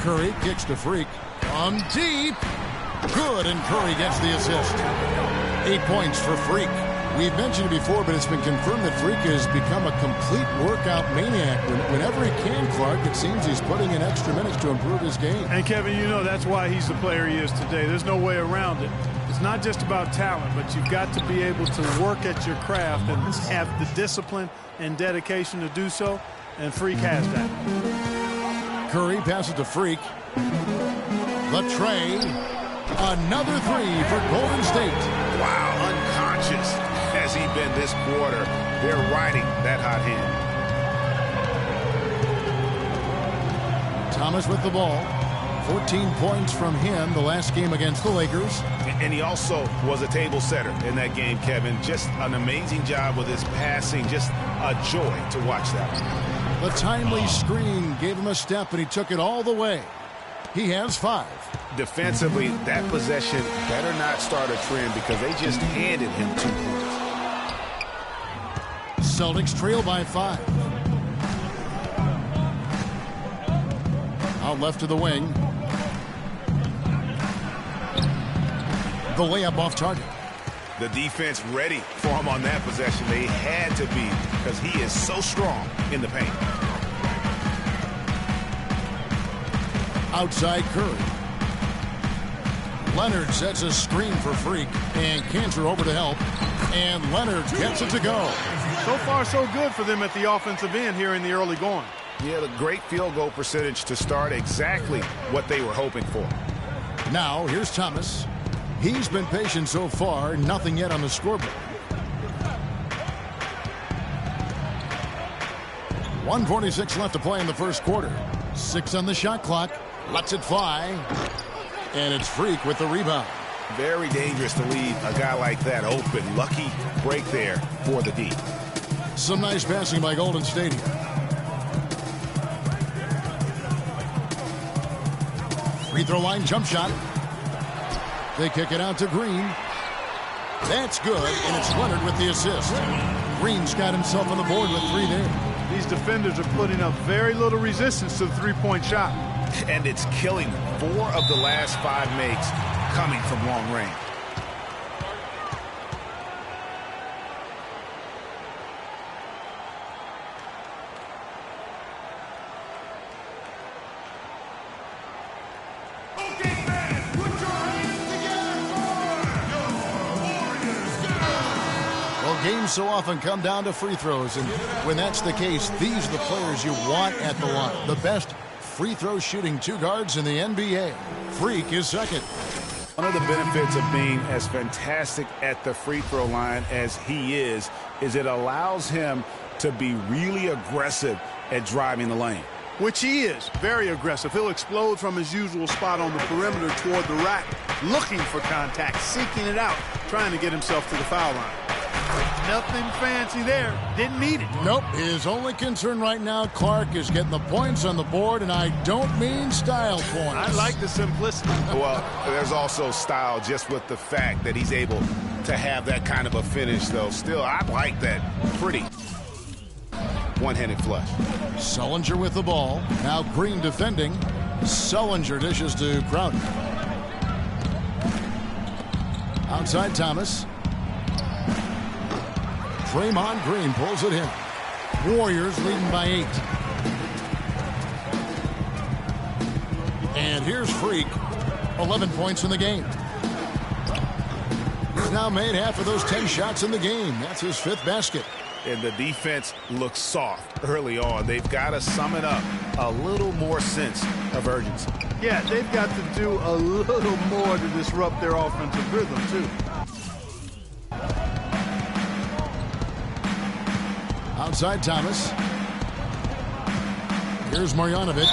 Curry kicks to Freak. On deep. Good, and Curry gets the assist. 8 points for Freak. We've mentioned it before, but it's been confirmed that Freak has become a complete workout maniac. Whenever he can, Clark, it seems he's putting in extra minutes to improve his game. And, Kevin, you know that's why he's the player he is today. There's no way around it. It's not just about talent, but you've got to be able to work at your craft and have the discipline and dedication to do so, and Freak has that. Curry passes to Freak. The tray. Another three for Golden State. Wow, unconscious has he been this quarter. They're riding that hot hand. Thomas with the ball. 14 points from him the last game against the Lakers. And he also was a table setter in that game, Kevin. Just an amazing job with his passing. Just a joy to watch that. The timely screen gave him a step, and he took it all the way. He has 5. Defensively, that possession better not start a trend because they just handed him 2 points. Celtics trail by 5. Out left to the wing. The layup off target. The defense ready for him on that possession. They had to be because he is so strong in the paint. Outside Curry. Leonard sets a screen for Freak, and Cantor over to help, and Leonard gets it to go. So far, so good for them at the offensive end here in the early going. Yeah, the great field goal percentage to start exactly what they were hoping for. Now, here's Thomas. He's been patient so far, nothing yet on the scoreboard. 1:46 left to play in the first quarter. 6 on the shot clock. Lets it fly. And it's Freak with the rebound. Very dangerous to leave a guy like that open. Lucky break there for the D. Some nice passing by Golden State here. Free throw line jump shot. They kick it out to Green. That's good, and it's Leonard with the assist. Green's got himself on the board with 3 there. These defenders are putting up very little resistance to the three-point shot. And it's killing 4 of the last 5 makes coming from long range. Games so often come down to free throws, and when that's the case, these are the players you want at the line. The best free throw shooting 2 guards in the NBA. Freak is second. One of the benefits of being as fantastic at the free throw line as he is it allows him to be really aggressive at driving the lane. Which he is, very aggressive. He'll explode from his usual spot on the perimeter toward the rack, looking for contact, seeking it out, trying to get himself to the foul line. Nothing fancy there. Didn't need it. Nope. His only concern right now, Clark, is getting the points on the board, and I don't mean style points. I like the simplicity. Well, there's also style just with the fact that he's able to have that kind of a finish, though. Still, I like that pretty one-handed flush. Sullinger with the ball. Now Green defending. Sullinger dishes to Crowder. Outside Thomas. Draymond Green pulls it in. Warriors leading by 8. And here's Freak. 11 points in the game. He's now made half of those 10 shots in the game. That's his 5th basket. And the defense looks soft early on. They've got to sum it up a little more sense of urgency. Yeah, they've got to do a little more to disrupt their offensive rhythm, too. Outside Thomas. Here's Marjanovic.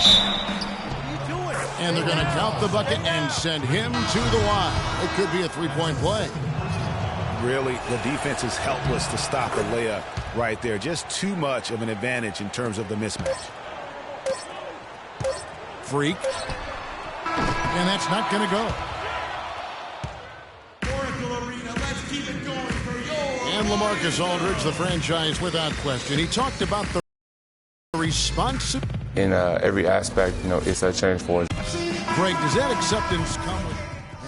And they're going to count the bucket and send him to the line. It could be a 3-point play. Really, the defense is helpless to stop a layup right there. Just too much of an advantage in terms of the mismatch. Freak. And that's not going to go. And LaMarcus Aldridge, the franchise without question. He talked about the response. In every aspect, it's a change for us. Greg, does that acceptance come with?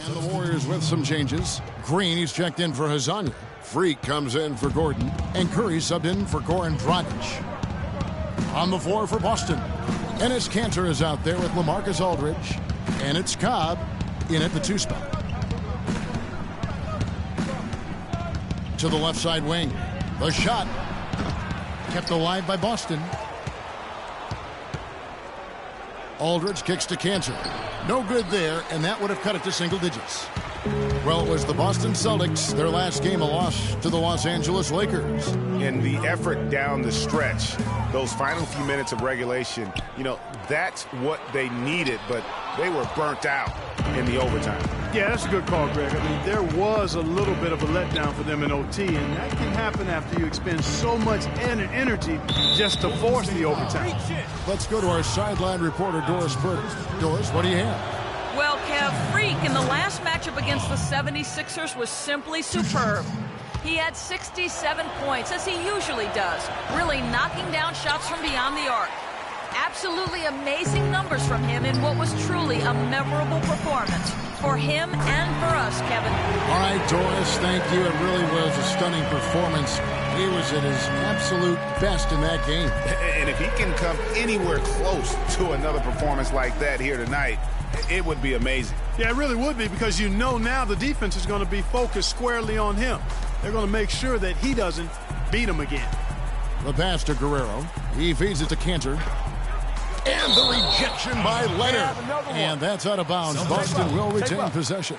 And the Warriors Warriors with some changes. Green, he's checked in for Hezonja. Freak comes in for Gordon. And Curry subbed in for Goran Dragic. On the floor for Boston, Enes Kanter is out there with LaMarcus Aldridge. And it's Cobb in at the 2 spot. To the left side wing. The shot kept alive by Boston. Aldridge kicks to Kanter. No good there, and that would have cut it to single digits. Well, it was the Boston Celtics, their last game, a loss to the Los Angeles Lakers. In the effort down the stretch, those final few minutes of regulation, that's what they needed, but they were burnt out in the overtime. Yeah, that's a good call, Greg. I mean, there was a little bit of a letdown for them in OT, and that can happen after you expend so much energy just to force the overtime. Let's go to our sideline reporter, Doris Burke. Doris, what do you have? Well, Kev, Freak in the last matchup against the 76ers was simply superb. He had 67 points, as he usually does, really knocking down shots from beyond the arc. Absolutely amazing numbers from him in what was truly a memorable performance for him and for us, Kevin. All right, Doris, thank you. It really was a stunning performance. He was at his absolute best in that game. And if he can come anywhere close to another performance like that here tonight, it would be amazing. Yeah, it really would be, because now the defense is going to be focused squarely on him. They're going to make sure that he doesn't beat him again. The pass to Guerrero. He feeds it to Kanter. And the rejection by Leonard. And that's out of bounds. Boston will retain possession.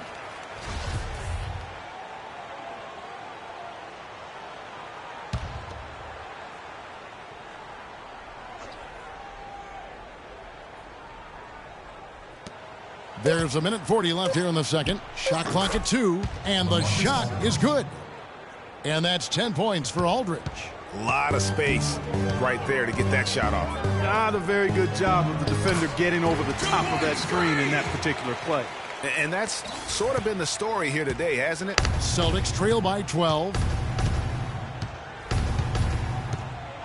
There's a minute 40 left here in the second. Shot clock at 2. And the shot is good. And that's 10 points for Aldridge. A lot of space right there to get that shot off. Not a very good job of the defender getting over the top of that screen in that particular play. And that's sort of been the story here today, hasn't it? Celtics trail by 12.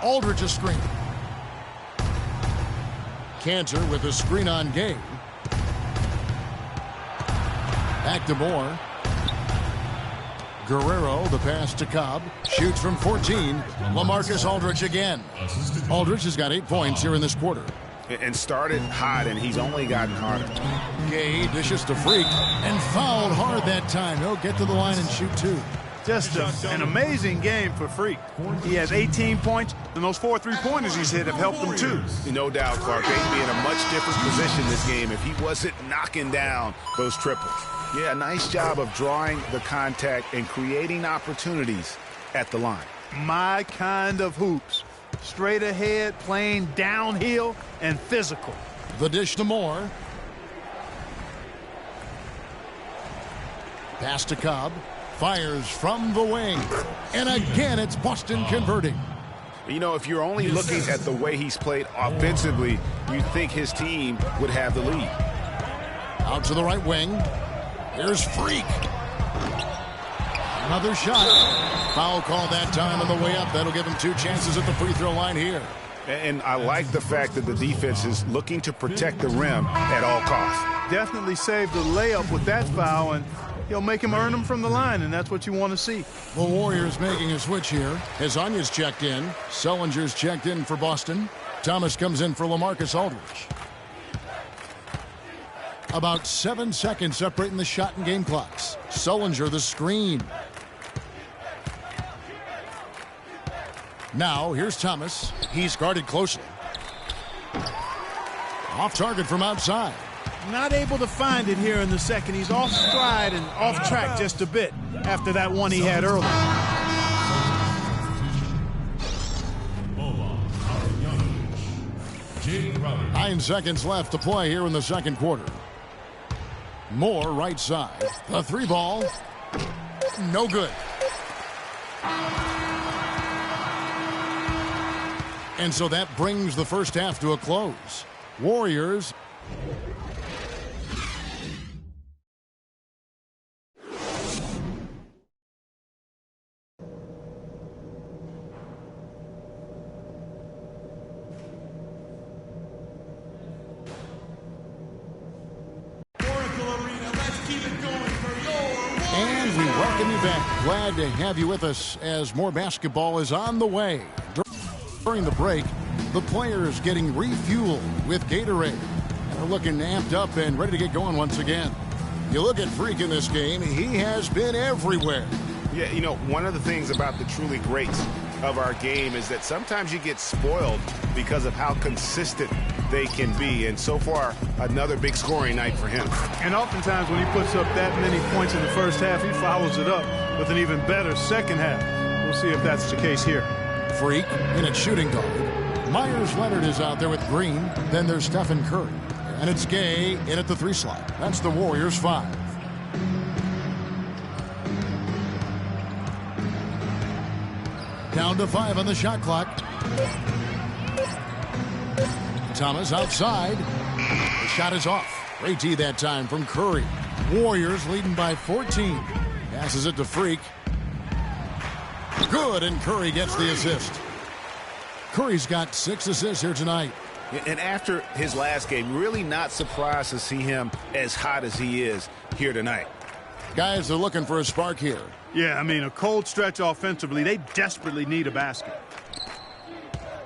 Aldridge a screen. Kanter with a screen on Gay. Back to Moore. Guerrero, the pass to Cobb. Shoots from 14. LaMarcus Aldridge again. Aldridge has got 8 points here in this quarter. And started hot, and he's only gotten harder. Gay dishes to Freak. And fouled hard that time. He'll get to the line and shoot 2. Just an amazing game for Freak. He has 18 points, and those 4 3-pointers he's hit have helped him too. No doubt, Clark. They'd be in a much different position this game if he wasn't knocking down those triples. Yeah, nice job of drawing the contact and creating opportunities at the line. My kind of hoops. Straight ahead, playing downhill, and physical. The dish to Moore. Pass to Cobb. Fires from the wing. And again, it's Boston converting. If you're only looking at the way he's played offensively, you'd think his team would have the lead. Out to the right wing. Here's Freak. Another shot. Foul call that time on the way up. That'll give him 2 chances at the free throw line here. And I like the fact that the defense is looking to protect the rim at all costs. Definitely saved the layup with that foul, and he'll make him earn them from the line, and that's what you want to see. The Warriors making a switch here. Hezonja's checked in. Sullinger's checked in for Boston. Thomas comes in for LaMarcus Aldridge. About 7 seconds separating the shot and game clocks. Sullinger the screen. Now here's Thomas. He's guarded closely. Off target from outside. Not able to find it here in the second. He's off stride and off track just a bit after that one he had earlier. 9 seconds left to play here in the second quarter. Moore right side. The 3 ball. No good. And so that brings the first half to a close. Warriors. Oracle Arena, let's keep it going for your And we welcome you back. Glad to have you with us as more basketball is on the way. During the break, the players getting refueled with Gatorade. And are looking amped up and ready to get going once again. You look at Freak in this game, he has been everywhere. Yeah, you know, one of the things about the truly greats of our game is that sometimes you get spoiled because of how consistent they can be. And so far, another big scoring night for him. And oftentimes when he puts up that many points in the first half, he follows it up with an even better second half. We'll see if that's the case here. Freak in at shooting guard. Myers Leonard is out there with Green. Then there's Stephen Curry. And it's Gay in at the 3 slot. That's the Warriors 5. Down to 5 on the shot clock. Thomas outside. The shot is off. Great D that time from Curry. Warriors leading by 14. Passes it to Freak. Good, and Curry gets the assist. Curry's got 6 assists here tonight. And after his last game, really not surprised to see him as hot as he is here tonight. Guys are looking for a spark here. Yeah, I mean, a cold stretch offensively. They desperately need a basket.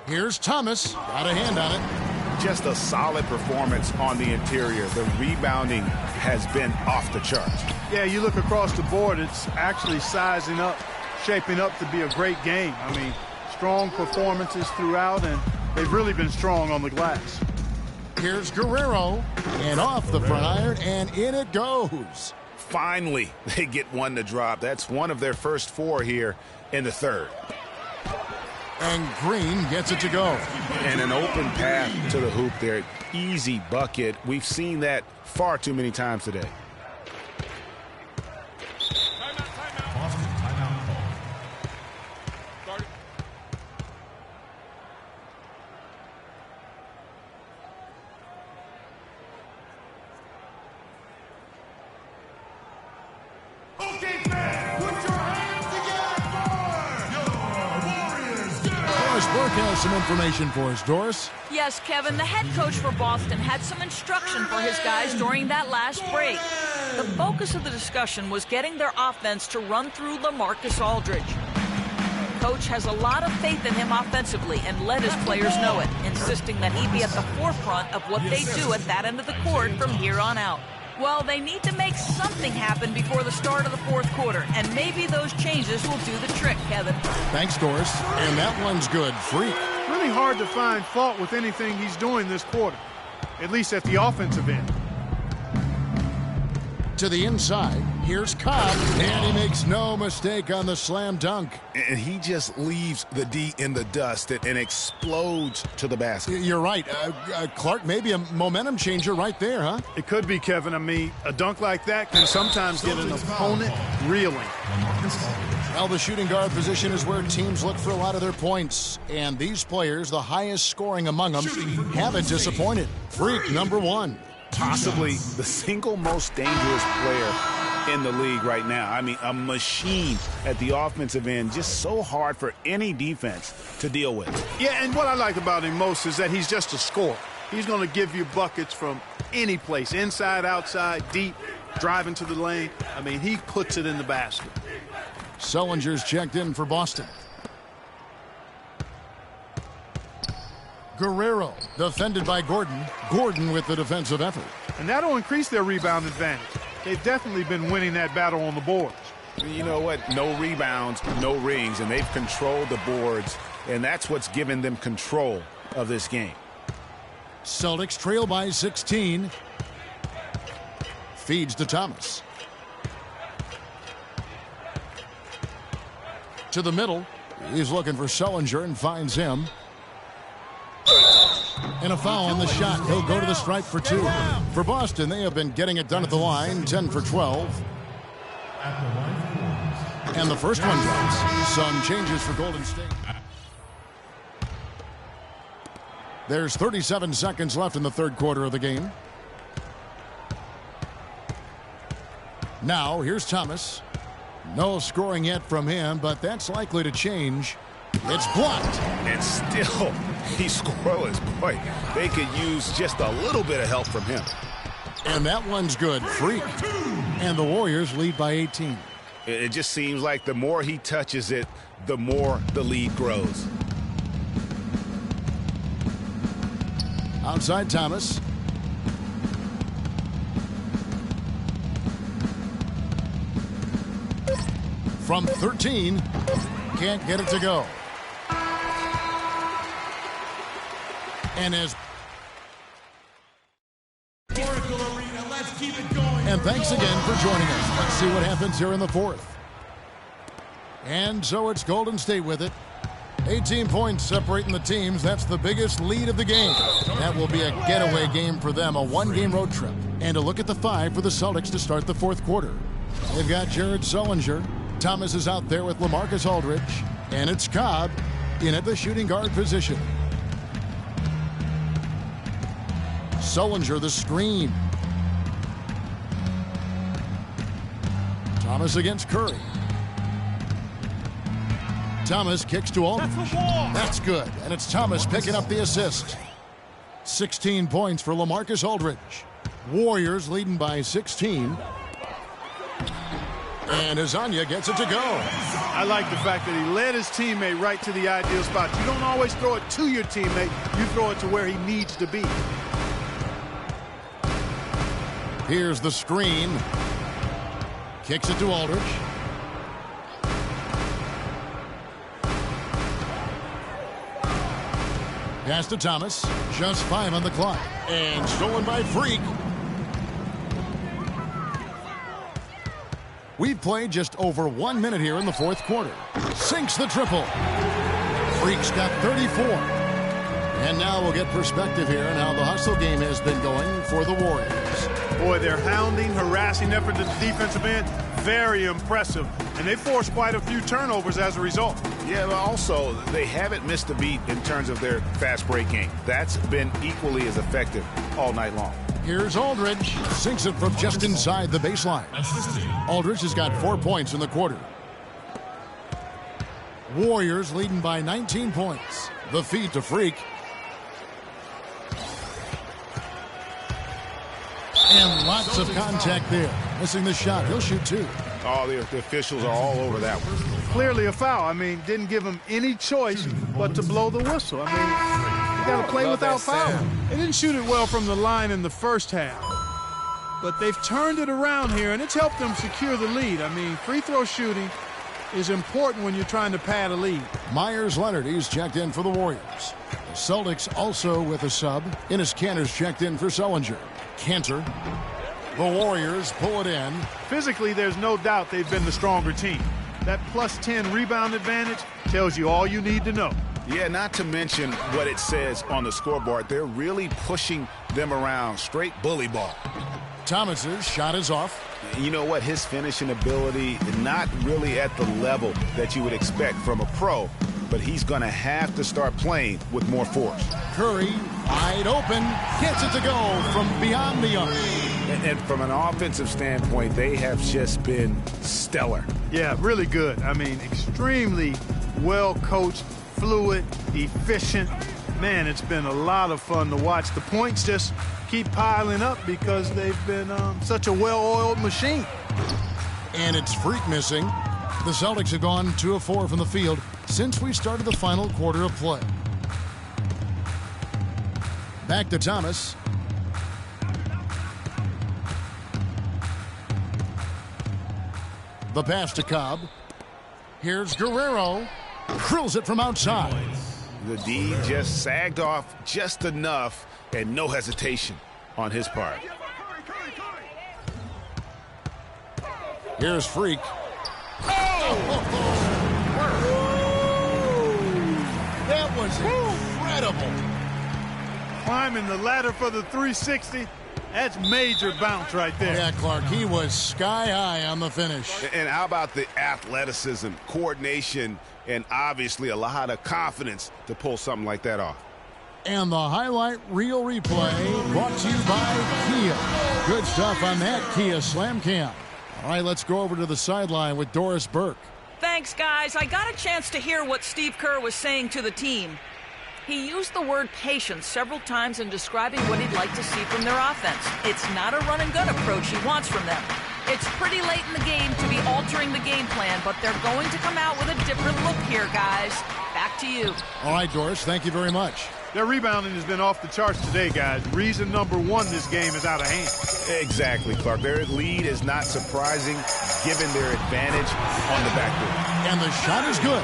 Here's Thomas. Got a hand on it. Just a solid performance on the interior. The rebounding has been off the charts. Yeah, you look across the board, it's actually sizing up, shaping up to be a great game. I mean, strong performances throughout, and they've really been strong on the glass. Here's Guerrero, and off the front iron, and in it goes. Finally, they get one to drop. That's one of their first 4 here in the third. And Green gets it to go. And an open path to the hoop there. Easy bucket. We've seen that far too many times today. Boston timeout call. Okay, fans, put your hands together for your Warriors. Doris Burke has some information for us. Doris? Yes, Kevin, the head coach for Boston had some instruction for his guys during that last break. The focus of the discussion was getting their offense to run through LaMarcus Aldridge. Coach has a lot of faith in him offensively and let his players know it, insisting that he be at the forefront of what they do at that end of the court from here on out. Well, they need to make something happen before the start of the fourth quarter, and maybe those changes will do the trick, Kevin. Thanks, Doris. And that one's good. Freak. Really hard to find fault with anything he's doing this quarter, at least at the offensive end. To the inside, here's Cobb, and he makes no mistake on the slam dunk. And he just leaves the D in the dust and explodes to the basket. You're right. Clark, maybe a momentum changer right there, huh? It could be, Kevin. I mean, a dunk like that can sometimes get an opponent reeling. Well, the shooting guard position is where teams look for a lot of their points. And these players, the highest scoring among them, haven't disappointed. Freak, number 1. Possibly the single most dangerous player in the league right now. I mean, a machine at the offensive end, just so hard for any defense to deal with. Yeah, and what I like about him most is that he's just a scorer. He's going to give you buckets from any place, inside, outside, deep, driving to the lane. I mean, he puts it in the basket. Sullinger's checked in for Boston. Guerrero, defended by Gordon. Gordon with the defensive effort. And that'll increase their rebound advantage. They've definitely been winning that battle on the boards. You know what? No rebounds, no rings, and they've controlled the boards, and that's what's given them control of this game. Celtics trail by 16. Feeds to Thomas. To the middle. He's looking for Sullinger and finds him. And a foul on the shot. He'll go to the stripe for 2. For Boston, they have been getting it done at the line, 10 for 12. And the first one drops. Some changes for Golden State. There's 37 seconds left in the third quarter of the game. Now, here's Thomas. No scoring yet from him, but that's likely to change. It's blocked. And still, he's scoreless. Boy, they could use just a little bit of help from him. And that one's good. Freak. And the Warriors lead by 18. It just seems like the more he touches it, the more the lead grows. Outside Thomas. From 13. Can't get it to go. And as And thanks again for joining us. Let's see what happens here in the fourth. And so it's Golden State with it. 18 points separating the teams. That's the biggest lead of the game. That will be a getaway game for them, a one-game road trip. And a look at the five for the Celtics to start the fourth quarter. They've got Jared Sullinger. Thomas is out there with LaMarcus Aldridge. And it's Cobb in at the shooting guard position. Sullinger the screen. Thomas against Curry. Thomas kicks to Aldridge. That's good. And it's Thomas picking up the assist. 16 points for LaMarcus Aldridge. Warriors leading by 16. And Azania gets it to go. I like the fact that he led his teammate right to the ideal spot. You don't always throw it to your teammate. You throw it to where he needs to be. Here's the screen. Kicks it to Aldridge. Pass to Thomas. Just 5 on the clock. And stolen by Freak. We've played just over 1 minute here in the fourth quarter. Sinks the triple. Freak's got 34. And now we'll get perspective here on how the hustle game has been going for the Warriors. Boy, their hounding, harassing effort at the defensive end, very impressive. And they forced quite a few turnovers as a result. Yeah, but also, they haven't missed a beat in terms of their fast break game. That's been equally as effective all night long. Here's Aldridge. Sinks it from just inside the baseline. Aldridge has got 4 points in the quarter. Warriors leading by 19 points. The feed to Freak. And lots of contact there. Missing the shot. He'll shoot 2. Oh, the officials are all over that one. Clearly a foul. I mean, didn't give him any choice but to blow the whistle. I mean, you got to play without fouling. They didn't shoot it well from the line in the first half. But they've turned it around here, and it's helped them secure the lead. I mean, free throw shooting is important when you're trying to pad a lead. Myers Leonard, he's checked in for the Warriors. The Celtics also with a sub. Enes Kanter's checked in for Sullinger. Kanter. The Warriors pull it in. Physically, there's no doubt they've been the stronger team. That plus 10 rebound advantage tells you all you need to know. Yeah, not to mention what it says on the scoreboard. They're really pushing them around. Straight bully ball. Thomas's shot is off. You know what? His finishing ability is not really at the level that you would expect from a pro, but he's going to have to start playing with more force. Curry, wide open, gets it to go from beyond the arc. And from an offensive standpoint, they have just been stellar. Yeah, really good. I mean, extremely well coached, fluid, efficient. Man, it's been a lot of fun to watch. The points just keep piling up because they've been such a well-oiled machine. And it's Freak missing. The Celtics have gone 2 of 4 from the field since we started the final quarter of play. Back to Thomas. The pass to Cobb. Here's Guerrero. Drills it from outside. The D just sagged off just enough and no hesitation on his part. Here's Freak. That was incredible. Climbing the ladder for the 360. That's major bounce right there. Yeah, Clark, he was sky high on the finish. And how about the athleticism, coordination, and obviously a lot of confidence to pull something like that off. And the highlight reel replay brought to you by Kia. Good stuff on that Kia Slam Cam. All right, let's go over to the sideline with Doris Burke. Thanks, guys. I got a chance to hear what Steve Kerr was saying to the team. He used the word patience several times in describing what he'd like to see from their offense. It's not a run-and-gun approach he wants from them. It's pretty late in the game to be altering the game plan, but they're going to come out with a different look here, guys. Back to you. All right, Doris, thank you very much. Their rebounding has been off the charts today, guys. Reason number one, this game is out of hand. Exactly, Clark. Their lead is not surprising given their advantage on the backboard. And the shot is good.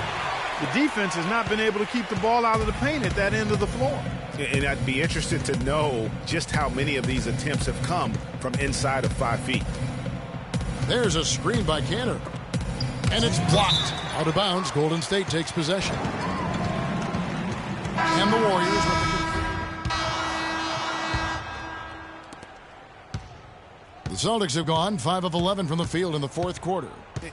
The defense has not been able to keep the ball out of the paint at that end of the floor. And I'd be interested to know just how many of these attempts have come from inside of 5 feet. There's a screen by Cantor. And it's blocked. Out of bounds, Golden State takes possession. And the Warriors with the Celtics have gone 5 of 11 from the field in the fourth quarter.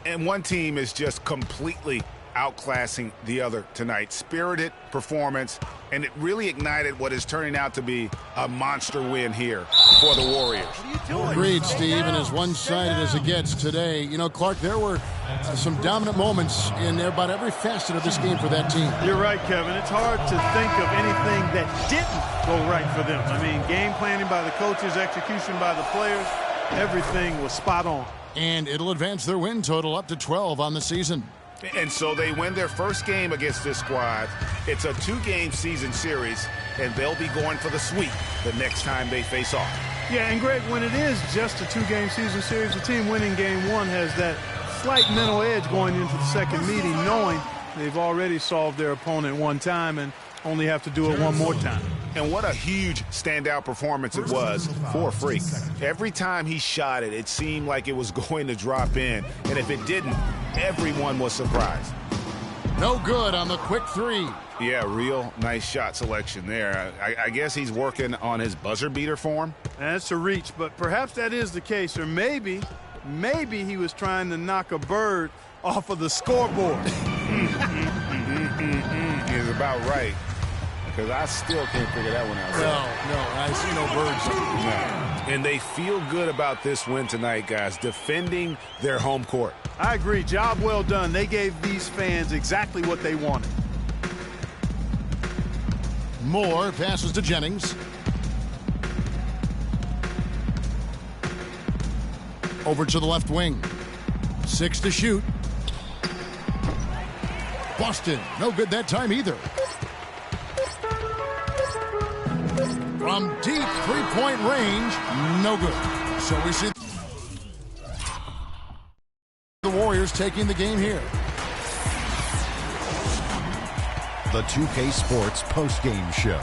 And one team is just completely outclassing the other tonight. Spirited performance, and it really ignited what is turning out to be a monster win here for the Warriors. Agreed, Steve, and as one-sided as it gets today. You know, Clark, there were some dominant moments in about every facet of this game for that team. You're right, Kevin. It's hard to think of anything that didn't go right for them. I mean, game planning by the coaches, execution by the players, everything was spot on. And it'll advance their win total up to 12 on the season. And so they win their first game against this squad. It's a 2-game season series, and they'll be going for the sweep the next time they face off. Yeah, and Greg, when it is just a 2-game season series, the team winning game one has that slight mental edge going into the second meeting, knowing they've already solved their opponent one time and only have to do it one more time. And what a huge standout performance it was for Freak. Every time he shot it, it seemed like it was going to drop in. And if it didn't, everyone was surprised. No good on the quick three. Yeah, real nice shot selection there. I guess he's working on his buzzer beater form. That's a reach, but perhaps that is the case. Or maybe he was trying to knock a bird off of the scoreboard. He's about right. Because I still can't figure that one out. No, I see no birds. No. And they feel good about this win tonight, guys, defending their home court. I agree. Job well done. They gave these fans exactly what they wanted. Moore passes to Jennings. Over to the left wing. 6 to shoot. Boston, no good that time either. From deep three-point range, no good. So we see the Warriors taking the game here. The 2K Sports postgame show.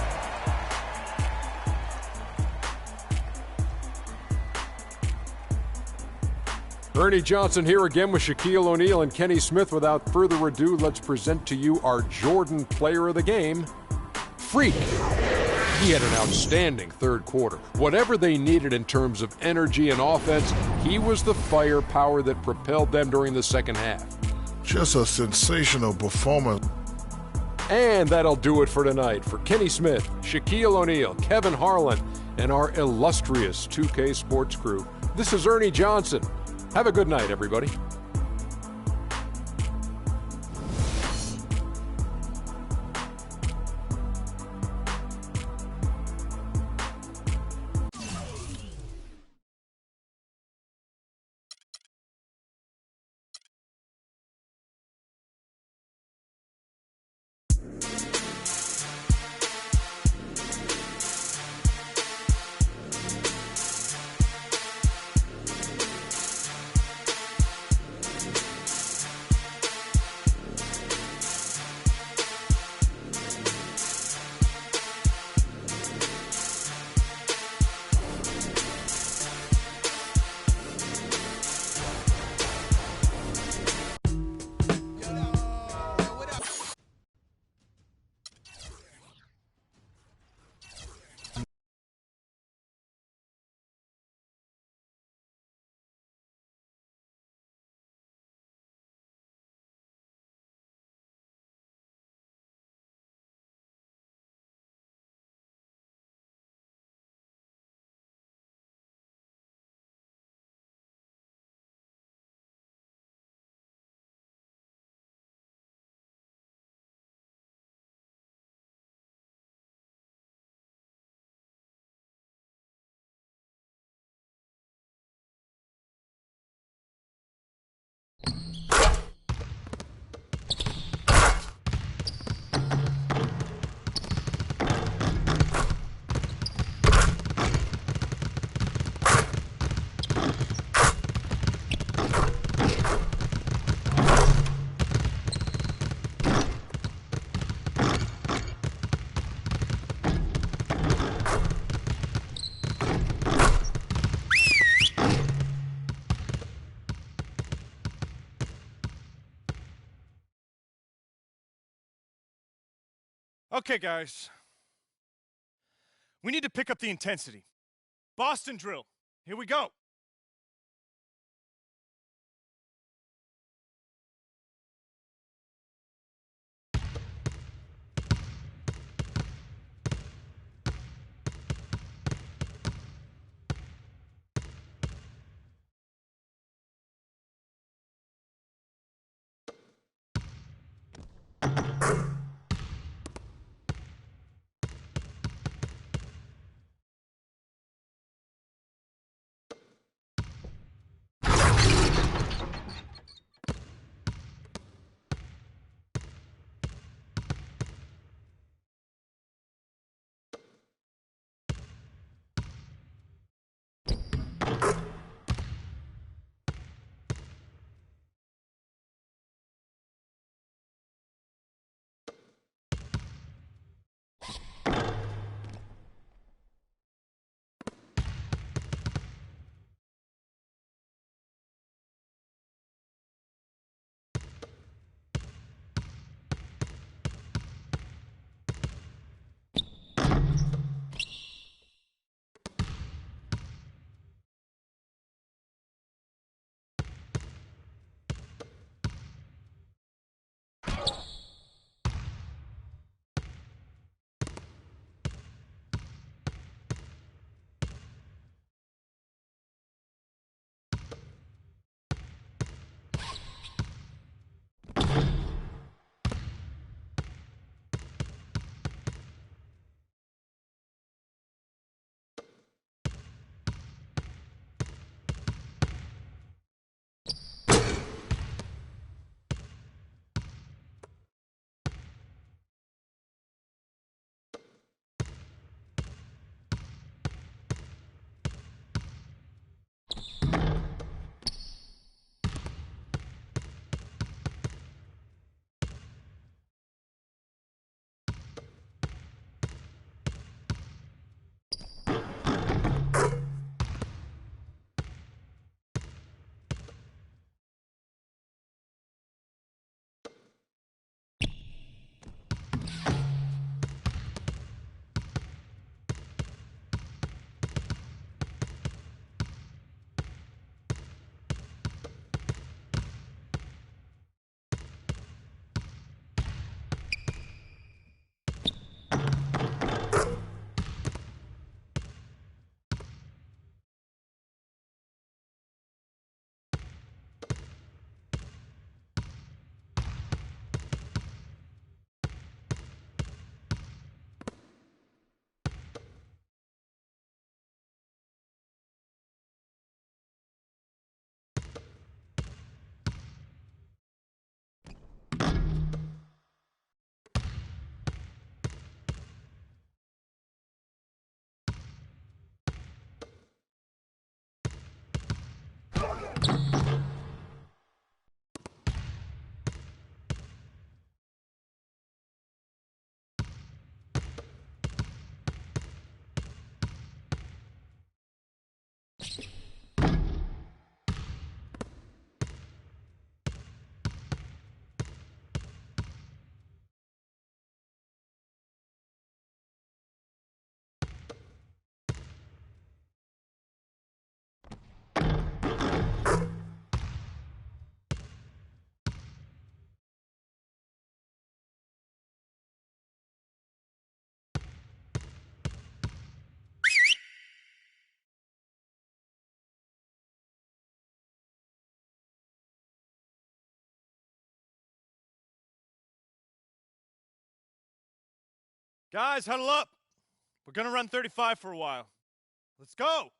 Ernie Johnson here again with Shaquille O'Neal and Kenny Smith. Without further ado, let's present to you our Jordan Player of the Game, Freak. He had an outstanding third quarter. Whatever they needed in terms of energy and offense, he was the firepower that propelled them during the second half. Just a sensational performance. And that'll do it for tonight. For Kenny Smith, Shaquille O'Neal, Kevin Harlan, and our illustrious 2K Sports crew, this is Ernie Johnson. Have a good night, everybody. Okay, guys. We need to pick up the intensity. Boston drill. Here we go. Guys, huddle up. We're going to run 35 for a while. Let's go.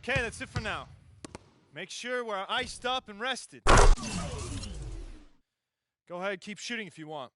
Okay, that's it for now. Make sure we're iced up and rested. Go ahead, keep shooting if you want.